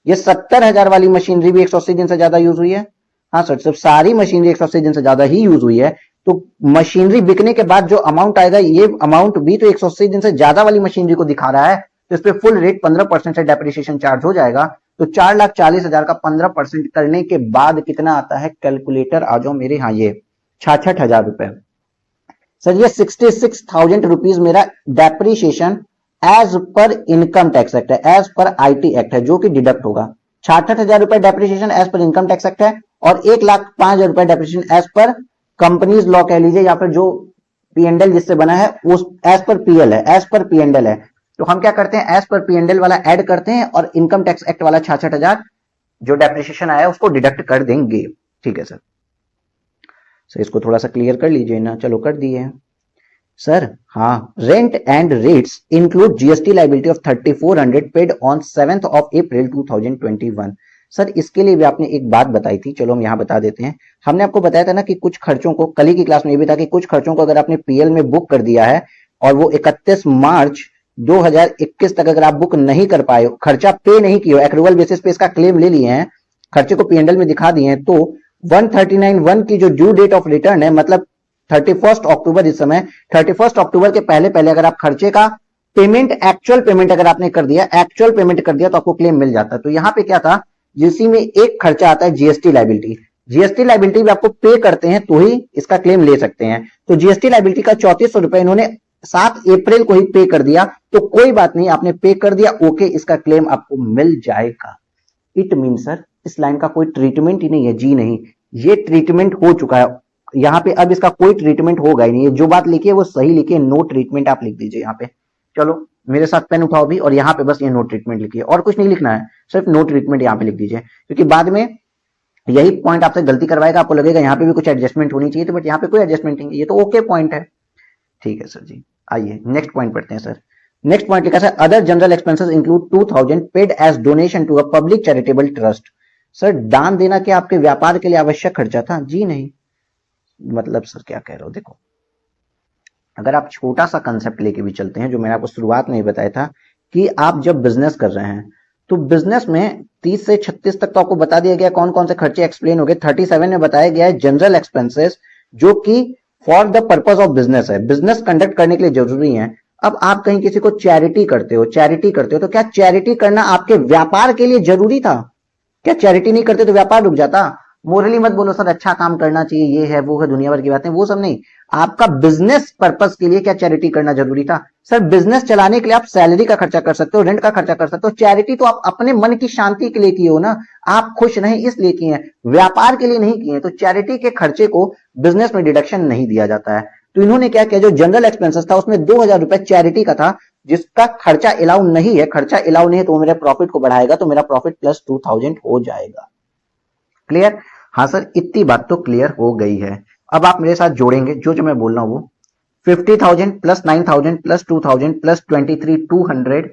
ये 70,000 वाली मशीनरी भी 180 दिन से ज्यादा यूज हुई है। हाँ सर, सिर्फ सारी मशीनरी 180 दिन से ज्यादा ही यूज हुई है, तो मशीनरी बिकने के बाद जो अमाउंट आएगा ये अमाउंट भी तो 180 दिन से ज्यादा वाली मशीनरी को दिखा रहा है, तो इस पे फुल रेट 15% से डेप्रिसिएशन चार्ज हो जाएगा। तो 4,40,000 का 15% करने के बाद कितना आता है, कैलकुलेटर आ जाओ मेरे, हाँ ये 66,000 रुपए। सर ये 66,000 रुपीज मेरा depreciation as per income tax act है, एज पर आईटी एक्ट है, जो कि डिडक्ट होगा। 66,000 रुपए depreciation as per income tax act है, और 1,05,000 रुपए depreciation as per companies law कह लीजिए, या फिर जो पीएनएल जिससे बना है उस एज पर पीएल है, एज पर पीएनएल है। तो हम क्या करते हैं, एज पर पीएनएल वाला ऐड करते हैं और इनकम टैक्स एक्ट वाला 66,000 जो डेप्रिसिएशन आया उसको डिडक्ट कर देंगे। ठीक है सर, इसको थोड़ा सा क्लियर कर लीजिए ना। चलो कर दिए सर। हाँ, rent and rates include GST liability of 3,400 paid on 7th of April 2021। Sir इसके लिए भी आपने एक बात बताई थी, चलो हम यहाँ बता देते हैं। हमने आपको बताया था ना कि कुछ खर्चों को, कल ही की क्लास में ये भी था कि कुछ खर्चों को अगर आपने पीएल में बुक कर दिया है और वो 31 मार्च 2021 तक अगर आप बुक नहीं कर पाए, खर्चा पे नहीं किए, एक्रूवल बेसिस पे इसका क्लेम ले लिए हैं, खर्चे को पीएनएल में दिखा दिए हैं, तो 139(1) की जो ड्यू डेट ऑफ रिटर्न है, मतलब 31 अक्टूबर, इस समय 31 अक्टूबर के पहले पहले अगर आप खर्चे का पेमेंट, एक्चुअल पेमेंट अगर आपने कर दिया, एक्चुअल पेमेंट कर दिया तो आपको क्लेम मिल जाता है। तो यहां पे क्या था, जिसी में एक खर्चा आता है जीएसटी लाइबिलिटी, जीएसटी लाइबिलिटी भी आपको पे करते हैं तो ही इसका क्लेम ले सकते हैं। तो जीएसटी लाइबिलिटी का 3400 रुपए इन्होंने 7 अप्रैल को ही पे कर दिया, तो कोई बात नहीं, आपने पे कर दिया, ओके, इसका क्लेम आपको मिल जाएगा। इट मीन सर इस लाइन का कोई ट्रीटमेंट ही नहीं है, जी नहीं, ये ट्रीटमेंट हो चुका है यहाँ पे, अब इसका कोई ट्रीटमेंट होगा ही नहीं। ये जो बात लिखी है वो सही लिखी है, नो ट्रीटमेंट आप लिख दीजिए यहाँ पे। चलो मेरे साथ पेन उठाओ भी और यहाँ पे बस ये नो ट्रीटमेंट लिखिए, और कुछ नहीं लिखना है, सिर्फ नो ट्रीटमेंट यहाँ पे लिख दीजिए, क्योंकि बाद में यही पॉइंट आपसे गलती करवाएगा, आपको लगेगा यहाँ पे भी कुछ एडजस्टमेंट होनी चाहिए, तो बट यहाँ पे कोई एडजस्टमेंट नहीं है, ये तो ओके पॉइंट है। ठीक है सर जी, आइए नेक्स्ट पॉइंट पढ़ते हैं सर। नेक्स्ट पॉइंट लिखा है other general expenses include 2000 paid as donation to a public charitable trust. Sir दान देना क्या आपके व्यापार के लिए आवश्यक खर्चा था? जी नहीं। मतलब सर क्या कह रहे हो, देखो अगर आप छोटा सा कंसेप्ट लेके भी चलते हैं, जो मैंने आपको शुरुआत में ही बताया था कि आप जब बिजनेस कर रहे हैं तो बिजनेस में 30 से 36 तक तो आपको बता दिया गया कौन कौन से खर्चे एक्सप्लेन हो गए। 37 में बताया गया है जनरल एक्सपेंसेस, जो कि for the purpose of business है, बिजनेस कंडक्ट करने के लिए जरूरी है। अब आप कहीं किसी को चैरिटी करते हो, तो क्या चैरिटी करना आपके व्यापार के लिए जरूरी था? क्या चैरिटी नहीं करते तो व्यापार रुक जाता? मोरली मत बोलो सर अच्छा काम करना चाहिए, ये है वो है, दुनिया भर की बातें, वो सब नहीं। आपका बिजनेस पर्पस के लिए क्या चैरिटी करना जरूरी था? सर बिजनेस चलाने के लिए आप सैलरी का खर्चा कर सकते हो, रेंट का खर्चा कर सकते हो, चैरिटी तो आप अपने मन की शांति के लिए किए हो ना, आप खुश नहीं इसलिए किए हैं, व्यापार के लिए नहीं किए। तो चैरिटी के खर्चे को बिजनेस में डिडक्शन नहीं दिया जाता है। तो इन्होंने क्या किया, जो जनरल एक्सपेंसेस था उसमें 2000 रुपए चैरिटी का था, जिसका खर्चा अलाउ नहीं है, खर्चा अलाउ नहीं है तो वो मेरे प्रॉफिट को बढ़ाएगा, तो मेरा प्रॉफिट प्लस 2000 हो जाएगा। क्लियर? हाँ सर इतनी बात तो क्लियर हो गई है। अब आप मेरे साथ जोड़ेंगे जो जो मैं बोल रहा हूं वो, 50,000 plus 9,000 plus 2,000 plus 23,200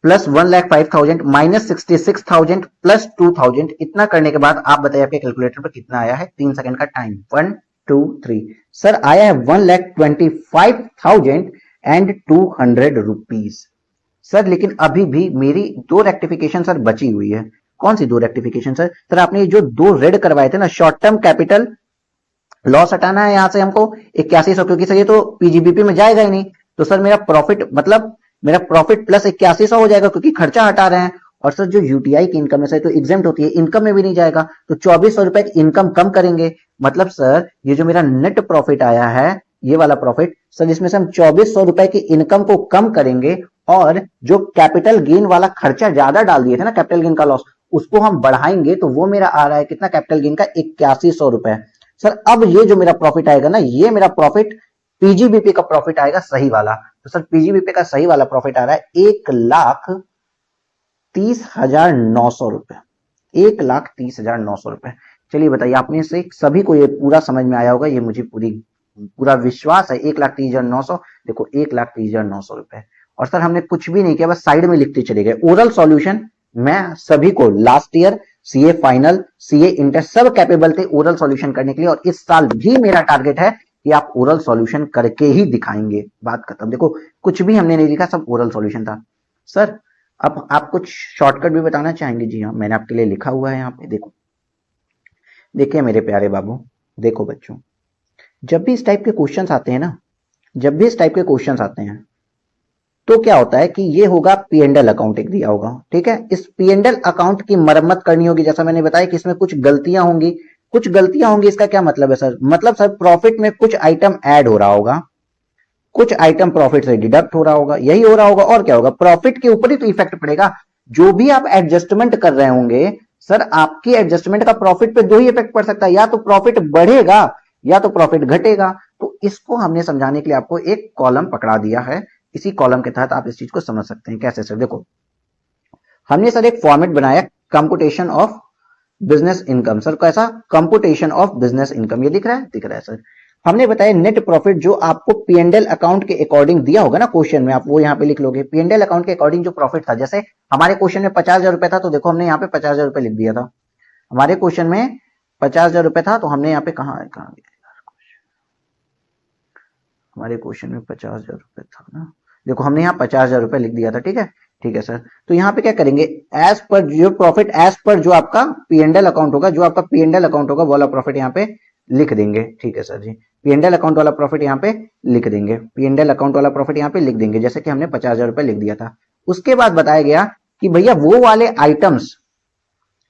plus 1,05,000 minus 66,000 plus 2,000, इतना करने के बाद आप बताइए आपके कैलकुलेटर पर कितना आया है? 3 सेकंड का टाइम, 1 2 3 सर आया है 1,25,200 रुपीज। सर लेकिन अभी भी मेरी 2 रेक्टिफिकेशन सर बची हुई है। कौन सी 2 रेक्टिफिकेशन सर? सर आपने जो 2 रेड करवाए थे ना, शॉर्ट टर्म कैपिटल लॉस हटाना है यहां से हमको 8100, क्योंकि सर ये तो पीजीबीपी में जाएगा ही नहीं, तो सर मेरा प्रॉफिट मतलब मेरा प्रॉफिट प्लस 8100 हो जाएगा, क्योंकि खर्चा हटा रहे हैं। और सर जो यूटीआई की इनकम है सर तो एग्जेम्प्ट होती है, इनकम में भी नहीं जाएगा, तो 2400 रुपए की इनकम कम करेंगे। मतलब सर ये जो मेरा नेट प्रॉफिट आया है, ये वाला प्रॉफिट सर, इसमें से हम 2400 रुपए की इनकम को कम करेंगे, और जो कैपिटल गेन वाला खर्चा ज्यादा डाल दिए थे ना, कैपिटल गेन का लॉस, उसको हम बढ़ाएंगे, तो वो मेरा आ रहा है कितना कैपिटल गेन का? 8100 रुपए। सर अब ये जो मेरा प्रॉफिट आएगा ना, ये मेरा प्रॉफिट पीजीबीपी का प्रॉफिट आएगा सही वाला। तो सर पीजीबीपी का सही वाला प्रॉफिट आ रहा है 1,30,900 रुपए, 1,30,900 रुपए। चलिए बताइए, आप में से सभी को ये पूरा समझ में आया होगा, ये मुझे पूरा विश्वास है। 1,30,900, देखो 1,30,900 रुपए। और सर हमने कुछ भी नहीं किया, बस साइड में लिखते चले गए। ओरल सॉल्यूशन मैं सभी को last year CA final, CA inter सब कैपेबल थे ओरल सॉल्यूशन करने के लिए, और इस साल भी मेरा टारगेट है कि आप ओरल सॉल्यूशन करके ही दिखाएंगे। बात खत्म। देखो कुछ भी हमने नहीं लिखा, सब ओरल सॉल्यूशन था। सर अब आप कुछ शॉर्टकट भी बताना चाहेंगे? जी हाँ, मैंने आपके लिए लिखा हुआ है यहाँ पे, देखो देखिए मेरे प्यारे बाबू, देखो बच्चों, जब भी इस टाइप के क्वेश्चंस आते हैं ना, जब भी इस टाइप के क्वेश्चंस आते हैं तो क्या होता है कि ये होगा पीएनएल अकाउंट एक दिया होगा, ठीक है। इस पीएनएल अकाउंट की मरम्मत करनी होगी, जैसा मैंने बताया कि इसमें कुछ गलतियां होंगी, कुछ गलतियां होंगी। इसका क्या मतलब है सर? मतलब सर प्रॉफिट में कुछ आइटम ऐड हो रहा होगा, कुछ आइटम प्रॉफिट से डिडक्ट हो रहा होगा, यही हो रहा होगा। और क्या होगा? प्रॉफिट के ऊपर ही तो इफेक्ट पड़ेगा। जो भी आप एडजस्टमेंट कर रहे होंगे सर, आपकी एडजस्टमेंट का प्रॉफिट पे 2 ही इफेक्ट पड़ सकता है, या तो प्रॉफिट बढ़ेगा या तो प्रॉफिट घटेगा। तो इसको हमने समझाने के लिए आपको एक कॉलम पकड़ा दिया है, इसी कॉलम के तहत आप इस चीज को समझ सकते हैं। कैसे सर? देखो हमने सर एक फॉर्मेट बनाया, computation of business income. Sir कैसा? कंप्यूटेशन ऑफ बिजनेस इनकम, ये दिख रहा है? दिख रहा है सर। हमने बताया नेट प्रॉफिट जो आपको पीएनएल अकाउंट के अकॉर्डिंग दिया होगा ना क्वेश्चन में, आप वो यहाँ पे लिख लोगे। पीएनएल अकाउंट के अकॉर्डिंग जो प्रॉफिट था, जैसे हमारे क्वेश्चन में 50,000 रुपए था, तो देखो हमने यहाँ पे 50,000 रुपए लिख दिया था। हमारे क्वेश्चन में 50,000 रुपए था, तो हमने यहाँ पे कहा हमारे क्वेश्चन में 50,000 रुपए था ना, देखो हमने यहाँ 50,000 रुपए लिख दिया था, ठीक है। ठीक है सर, तो यहाँ पे क्या करेंगे, एज पर जो प्रॉफिट, एज पर जो आपका पीएनएल अकाउंट होगा, जो आपका पीएनएल अकाउंट होगा वो वाला प्रॉफिट यहाँ पे लिख देंगे। ठीक है सर जी, P&L अकाउंट वाला प्रॉफिट यहाँ पे लिख देंगे, P&L अकाउंट वाला प्रॉफिट यहाँ पे लिख देंगे, जैसे कि हमने 50,000 रुपए लिख दिया था। उसके बाद बताया गया कि भैया वो वाले आइटम्स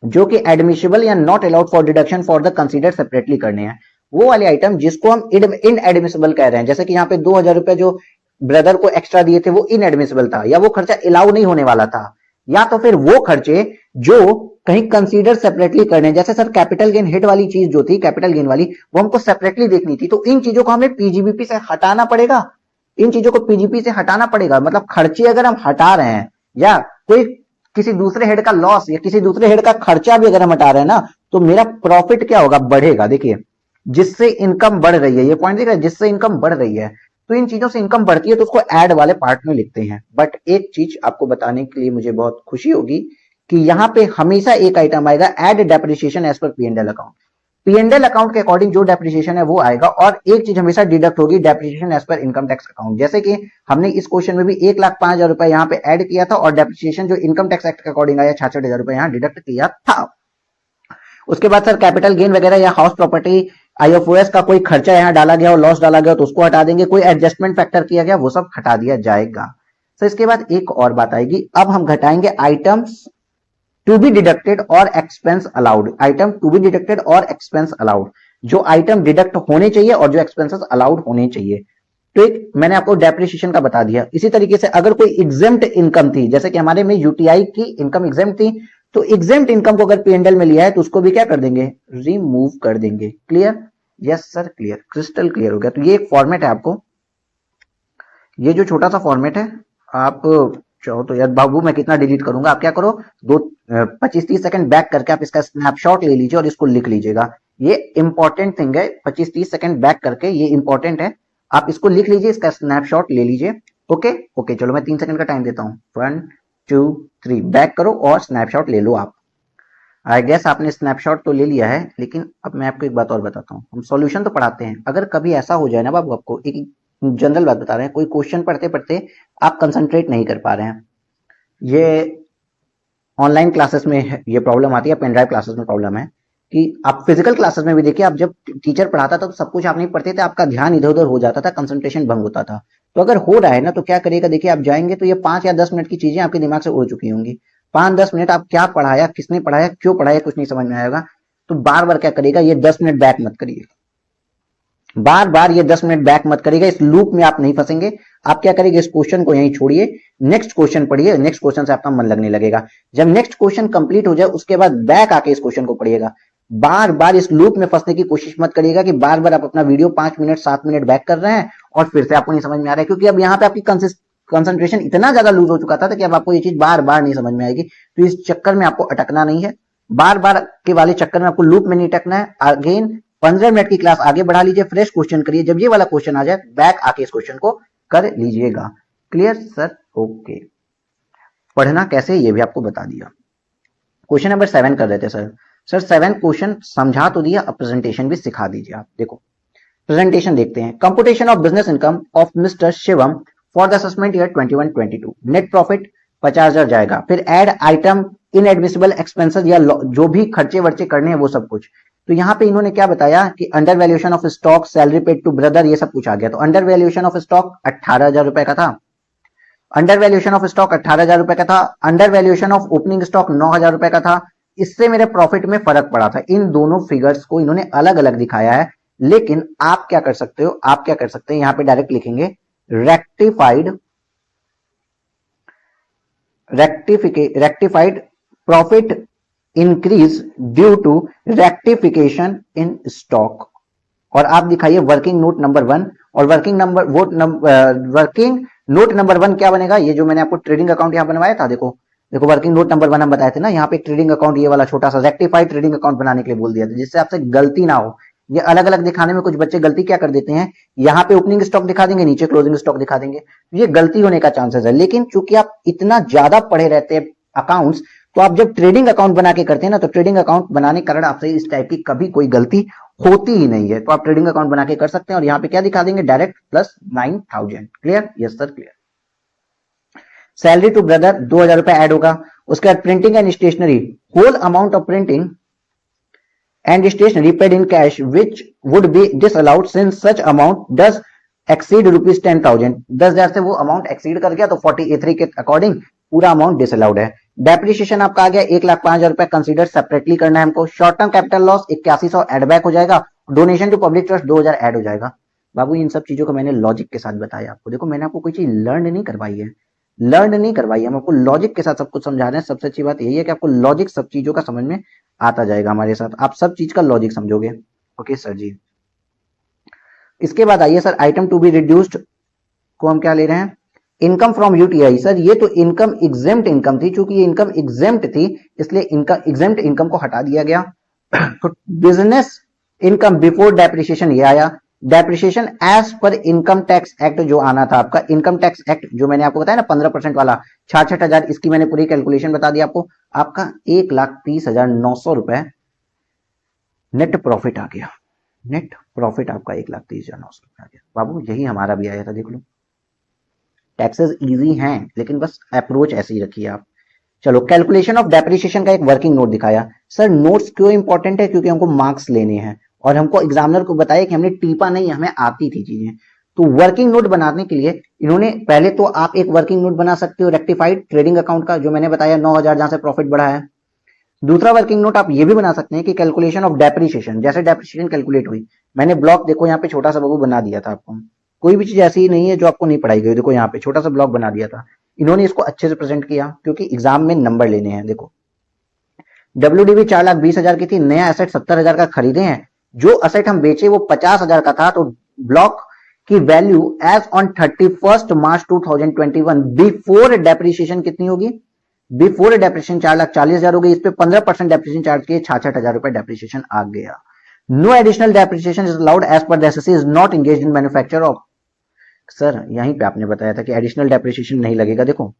जो कि एडमिसिबल या not allowed for deduction for the consider separately करने हैं, वो वाले आइटम जिसको हम इनएडमिसिबल कह रहे हैं, जैसे कि यहाँ पे 2,000 रुपए जो ब्रदर को एक्स्ट्रा दिए थे वो इनएडमिसिबल था, या वो खर्चा अलाउ नहीं होने वाला था, या तो फिर वो खर्चे जो कहीं कंसीडर सेपरेटली करने, जैसे सर कैपिटल गेन हिट वाली चीज जो थी कैपिटल गेन वाली, वो हमको सेपरेटली देखनी थी, तो इन चीजों को हमें पीजीबीपी से हटाना पड़ेगा, इन चीजों को पीजीपी से हटाना पड़ेगा। मतलब खर्चे अगर हम हटा रहे हैं या कोई किसी दूसरे हेड का लॉस या किसी दूसरे हेड का खर्चा भी अगर हम हटा रहे हैं ना, तो मेरा प्रॉफिट क्या होगा, बढ़ेगा। देखिए, जिससे इनकम बढ़ रही है, ये पॉइंट देख रहे हैं, जिससे इनकम बढ़ रही है, तो इन चीजों से इनकम बढ़ती है तो उसको ऐड वाले पार्ट में लिखते हैं। बट एक चीज आपको बताने के लिए मुझे बहुत खुशी होगी कि यहाँ पे हमेशा एक आइटम आएगा, add depreciation as per P&L account. P&L account के अकॉर्डिंग जो डेप्रिसिएशन है वो आएगा, और एक चीज हमेशा डिडक्ट होगी, depreciation as per income tax account. जैसे कि हमने इस क्वेश्चन में भी 1,05,000 रुपए यहाँ पे ऐड किया था, और डेप्रिसिएशन जो इनकम टैक्स एक्ट के अकॉर्डिंग आया 66,000 रुपए यहाँ डिडक्ट किया था। उसके बाद सर कैपिटल गेन वगैरह या हाउस प्रॉपर्टी आईएफओएस का कोई खर्चा यहाँ डाला गया और लॉस डाला गया तो उसको हटा देंगे, कोई एडजस्टमेंट फैक्टर किया गया वो सब हटा दिया जाएगा। सर इसके बाद एक और बात आएगी, अब हम घटाएंगे आइटम्स टू बी डिडक्टेड और expense allowed. Item to be deducted और एक्सपेंस अलाउड, जो आइटम डिडक्ट होने चाहिए और जो एक्सपेंसेस अलाउड होने चाहिए। तो एक मैंने आपको डेप्रिसिएशन का बता दिया। इसी तरीके से अगर कोई एग्जेम्प्ट इनकम थी, जैसे कि हमारे में यूटीआई की इनकम एग्जेम्प्ट थी, तो एग्जेम्प्ट इनकम को अगर P&L में लिया है तो उसको भी क्या कर देंगे, रिमूव कर देंगे। Clear? Yes sir, clear, crystal clear हो गया। तो ये एक फॉर्मेट है आपको, ये जो छोटा सा फॉर्मेट है, आप चाहो तो यार बाबू मैं कितना डिलीट करूंगा, आप क्या करो 25-30 सेकंड बैक करके आप इसका स्नैपशॉट ले लीजिए और इसको लिख लीजिएगा। ये इंपॉर्टेंट थिंग है, 25-30 सेकंड बैक करके, ये इंपॉर्टेंट है, आप इसको लिख लीजिए, इसका स्नैपशॉट ले लीजिए। ओके ओके, चलो मैं 3 सेकंड का टाइम देता हूँ। 1 2 3, बैक करो और स्नैपशॉट ले लो आप। आई गेस आपने स्नैपशॉट तो ले लिया है, लेकिन अब मैं आपको एक बात और बताता हूँ। हम सॉल्यूशन तो पढ़ाते हैं, अगर कभी ऐसा हो जाए ना बाबू, आपको एक जनरल बात बता रहे हैं, कोई क्वेश्चन पढ़ते पढ़ते आप कंसंट्रेट नहीं कर पा रहे हैं, ये ऑनलाइन क्लासेस में ये प्रॉब्लम आती है, पेन ड्राइव क्लासेस में प्रॉब्लम है कि आप फिजिकल क्लासेस में भी देखिए, आप जब टीचर पढ़ाता था तो सब कुछ आप नहीं पढ़ते थे, आपका ध्यान इधर उधर हो जाता था, कंसंट्रेशन भंग होता था। तो अगर हो रहा है ना तो क्या करिएगा, देखिए आप जाएंगे तो ये 5 या 10 मिनट की चीजें आपके दिमाग से उड़ चुकी होंगी। 5-10 मिनट आप क्या पढ़ाया, किसने पढ़ाया, क्यों पढ़ाया, कुछ नहीं समझ में आएगा। तो बार बार क्या करिएगा, ये 10 मिनट बैक मत करिए, बार बार ये 10 मिनट बैक मत करिएगा, इस लूप में आप नहीं फंसेंगे। आप क्या करेंगे, इस क्वेश्चन को यहीं छोड़िए, नेक्स्ट क्वेश्चन पढ़िए, नेक्स्ट क्वेश्चन से आपका मन लगने लगेगा। जब नेक्स्ट क्वेश्चन कंप्लीट हो जाए उसके बाद बैक आके इस क्वेश्चन को पढ़िएगा। बार बार इस लूप में फंसने की कोशिश मत करिएगा कि बार बार आप अपना वीडियो 5 मिनट 7 मिनट बैक कर रहे हैं और फिर से आपको नहीं समझ में आ रहा है, क्योंकि अब यहाँ पे आपकी कंसंट्रेशन इतना ज्यादा लूज हो चुका था कि अब आपको ये चीज बार बार नहीं समझ में आएगी। तो इस चक्कर में आपको अटकना नहीं है, बार बार के वाले चक्कर में आपको लूप में नहीं अटकना है। अगेन 15 मिनट की क्लास आगे बढ़ा लीजिए, फ्रेश क्वेश्चन करिए, जब ये वाला क्वेश्चन आ जाए बैक आके इस क्वेश्चन को कर लीजिएगा। Clear sir? ओके, पढ़ना कैसे ये भी आपको बता दिया। क्वेश्चन नंबर 7 कर रहे थे सर। सर 7 क्वेश्चन समझा तो दिया, अब प्रेजेंटेशन भी सिखा दीजिए आप। देखो प्रेजेंटेशन देखते हैं। Computation of business income of mister Shivam for the assessment year 21-22, net profit 50,000 जाएगा, फिर एड आइटम इनएडमिसिबल एक्सपेंसेस या जो भी खर्चे वर्चे करने हैं वो सब कुछ। तो यहाँ पे इन्होंने क्या बताया कि under valuation of stock, salary paid to brother, ये सब कुछ आ गया। तो अंडर वैल्यूएशन ऑफ स्टॉक 18,000 रुपए का था, अंडर वैल्यूएशन ऑफ स्टॉक 18,000 रुपए का था, under valuation of opening stock 9,000 रुपए का था। इससे मेरे प्रॉफिट में फर्क पड़ा था। इन दोनों फिगर्स को इन्होंने अलग अलग दिखाया है, लेकिन आप क्या कर सकते हो, आप क्या कर सकते हैं, यहां पे डायरेक्ट लिखेंगे rectified profit increase due to rectification in stock. और आप दिखाइए वर्किंग नोट नंबर 1, और वर्किंग नोट नंबर 1 क्या बनेगा, ये जो मैंने आपको ट्रेडिंग अकाउंट यहां बनवाया था, देखो वर्किंग नोट नंबर 1 हम बताए थे ना, यहाँ पे ट्रेडिंग अकाउंट ये वाला छोटा सा रेक्टिफाइड ट्रेडिंग अकाउंट बनाने के लिए बोल दिया था, जिससे आपसे गलती ना हो। ये अलग अलग दिखाने में कुछ बच्चे गलती क्या कर देते हैं, यहाँ पे ओपनिंग स्टॉक दिखा देंगे, नीचे क्लोजिंग स्टॉक दिखा देंगे, तो ये गलती होने का चांसेस है। लेकिन चूंकि आप इतना ज्यादा पढ़े रहते हैं अकाउंट्स, तो आप जब ट्रेडिंग अकाउंट बना के करते हैं ना, तो ट्रेडिंग अकाउंट बनाने के कारण आपसे इस टाइप की कभी कोई गलती होती ही नहीं है। तो आप ट्रेडिंग अकाउंट बना के कर सकते हैं, और यहाँ पे क्या दिखा देंगे, direct plus 9,000। Clear? Yes sir, clear. Salary to brother 2,000 रुपए ऐड होगा। उसके बाद printing and stationery, whole amount of printing and stationery paid in cash which would be disallowed since such amount does exceed rupees 10,000. 10,000 से वो amount exceed कर गया तो 43 के अकॉर्डिंग पूरा अमाउंट डिसअलाउड है. डेप्रिसिएशन आपका आ गया 1,05,000 रुपए, कंसीडर सेपरेटली करना है हमको. Short term capital loss 8100 add back हो जाएगा. Donation to public trust 2000 add हो जाएगा. बाबू इन सब चीजों को मैंने लॉजिक के साथ बताया आपको. देखो मैंने आपको कोई चीज लर्न नहीं करवाई है, हम आपको लॉजिक के साथ सब कुछ समझा रहे हैं. सबसे अच्छी बात यही है कि आपको लॉजिक सब चीजों का समझ में आता जाएगा हमारे साथ, आप सब चीज का लॉजिक समझोगे. Okay sir ji. इसके बाद आइए sir, item to be reduced को हम क्या ले रहे हैं, इनकम फ्रॉम यूटीआई. सर ये तो इनकम एग्जेम्प्ट इनकम थी, चूंकि ये इनकम एग्जेम्प्ट थी इसलिए इनकम एग्जेम्प्ट इनकम को हटा दिया गया. तो बिजनेस इनकम बिफोर डेप्रिसिएशन ये आया. Depreciation as per income tax act जो आना था आपका, इनकम टैक्स एक्ट जो मैंने आपको बताया ना 15% वाला 66,000, इसकी मैंने पूरी कैलकुलेशन बता दी आपको. आपका 1,30,900 रुपए नेट प्रॉफिट आ गया. नेट प्रॉफिट आपका 1,30,900 रुपए आ गया. बाबू यही हमारा भी आया था, देख लो. टैक्सेस इजी हैं लेकिन बस अप्रोच ऐसी ही रखिए आप. चलो कैलकुलेशन ऑफ डेप्रिसिएशन का एक वर्किंग नोट दिखाया. सर नोट्स क्यों इंपॉर्टेंट है, क्योंकि हमको मार्क्स लेने हैं और हमको एग्जामिनर को बताया कि हमने टीपा नहीं, हमें आती थी चीजें. तो वर्किंग नोट बनाने के लिए इन्होंने पहले तो आप एक वर्किंग नोट बना सकते हो रेक्टिफाइड ट्रेडिंग अकाउंट का, जो मैंने बताया 9,000 जहां से प्रॉफिट बढ़ा है. दूसरा वर्किंग नोट आप ये भी बना सकते हैं कि कैलकुलेशन ऑफ डेप्रिसिएशन, जैसे डेप्रिसिएशन कैलकुलेट हुई, मैंने ब्लॉक देखो यहाँ पे छोटा सा बाबू बना दिया था आपको. कोई भी चीज ऐसी ही नहीं है जो आपको नहीं पढ़ाई गई. देखो यहाँ पे छोटा सा ब्लॉक बना दिया था. इन्होंने इसको अच्छे से प्रेजेंट किया क्योंकि एग्जाम में नंबर लेने हैं. देखो WDV 4,20,000 की थी, नया एसेट 70,000 का खरीदे हैं. जो एसेट हम बेचे वो 50,000 का था. तो ब्लॉक की value as on 31 March 2021 before depreciation कितनी होगी, बिफोर डेप्रिसिएशन 4,40,000 हो गई. इस पे 15% डेप्रिसिएशन चार्ज किए, 66,000 रुपए डेप्रिसिएशन आ गया. No additional depreciation is allowed as per the SSC is not engaged in manufacture of. Sir यहीं पे आपने बताया था कि एडिशनल डेप्रिसिएशन नहीं लगेगा. देखो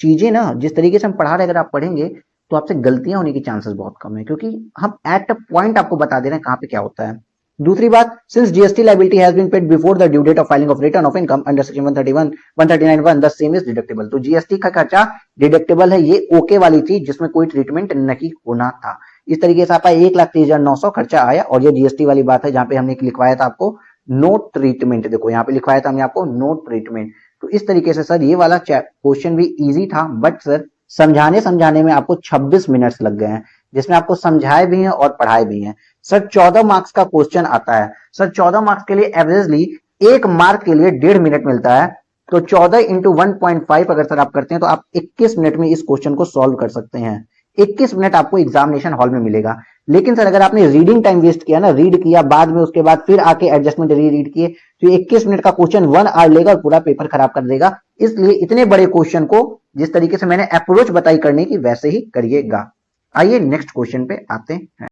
चीजें ना जिस तरीके से हम पढ़ा रहे, अगर आप पढ़ेंगे तो आपसे गलतियां होने की चांसेस बहुत कम है, क्योंकि हम एट अ पॉइंट आपको बता दे रहे हैं कहां पे क्या होता है. दूसरी बात, since GST liability has been paid before the due date of filing of return of income under section 139(1) the same is deductible. तो जीएसटी का खर्चा डिडक्टेबल है. ये ओके वाली थी जिसमें कोई ट्रीटमेंट नहीं होना था. इस तरीके से आपका 1,30,900 खर्चा आया. और ये जीएसटी वाली बात है जहां पे हमने लिखवाया था आपको नो ट्रीटमेंट. देखो यहाँ पे लिखवाया था हमने आपको नो ट्रीटमेंट. तो इस तरीके से सर ये वाला क्वेश्चन भी इजी था, बट सर समझाने में आपको 26 मिनट्स लग गए हैं, जिसमें आपको समझाए भी हैं और पढ़ाए भी हैं. सर 14 मार्क्स का क्वेश्चन आता है. सर 14 मार्क्स के लिए एवरेजली 1 मार्क के लिए 1.5 मिनट मिलता है. तो 14 इंटू 1.5 अगर सर आप करते हैं तो आप 21 मिनट में इस क्वेश्चन को सॉल्व कर सकते हैं. 21 मिनट आपको एग्जामिनेशन हॉल में मिलेगा. लेकिन सर अगर आपने रीडिंग टाइम वेस्ट किया ना, रीड किया बाद में, उसके बाद फिर आके एडजस्टमेंट रीड किए, तो 21 मिनट का क्वेश्चन 1 आवर लेगा और पूरा पेपर खराब कर देगा. इसलिए इतने बड़े क्वेश्चन को जिस तरीके से मैंने अप्रोच बताई करने की, वैसे ही करिएगा. आइए नेक्स्ट क्वेश्चन पे आते हैं.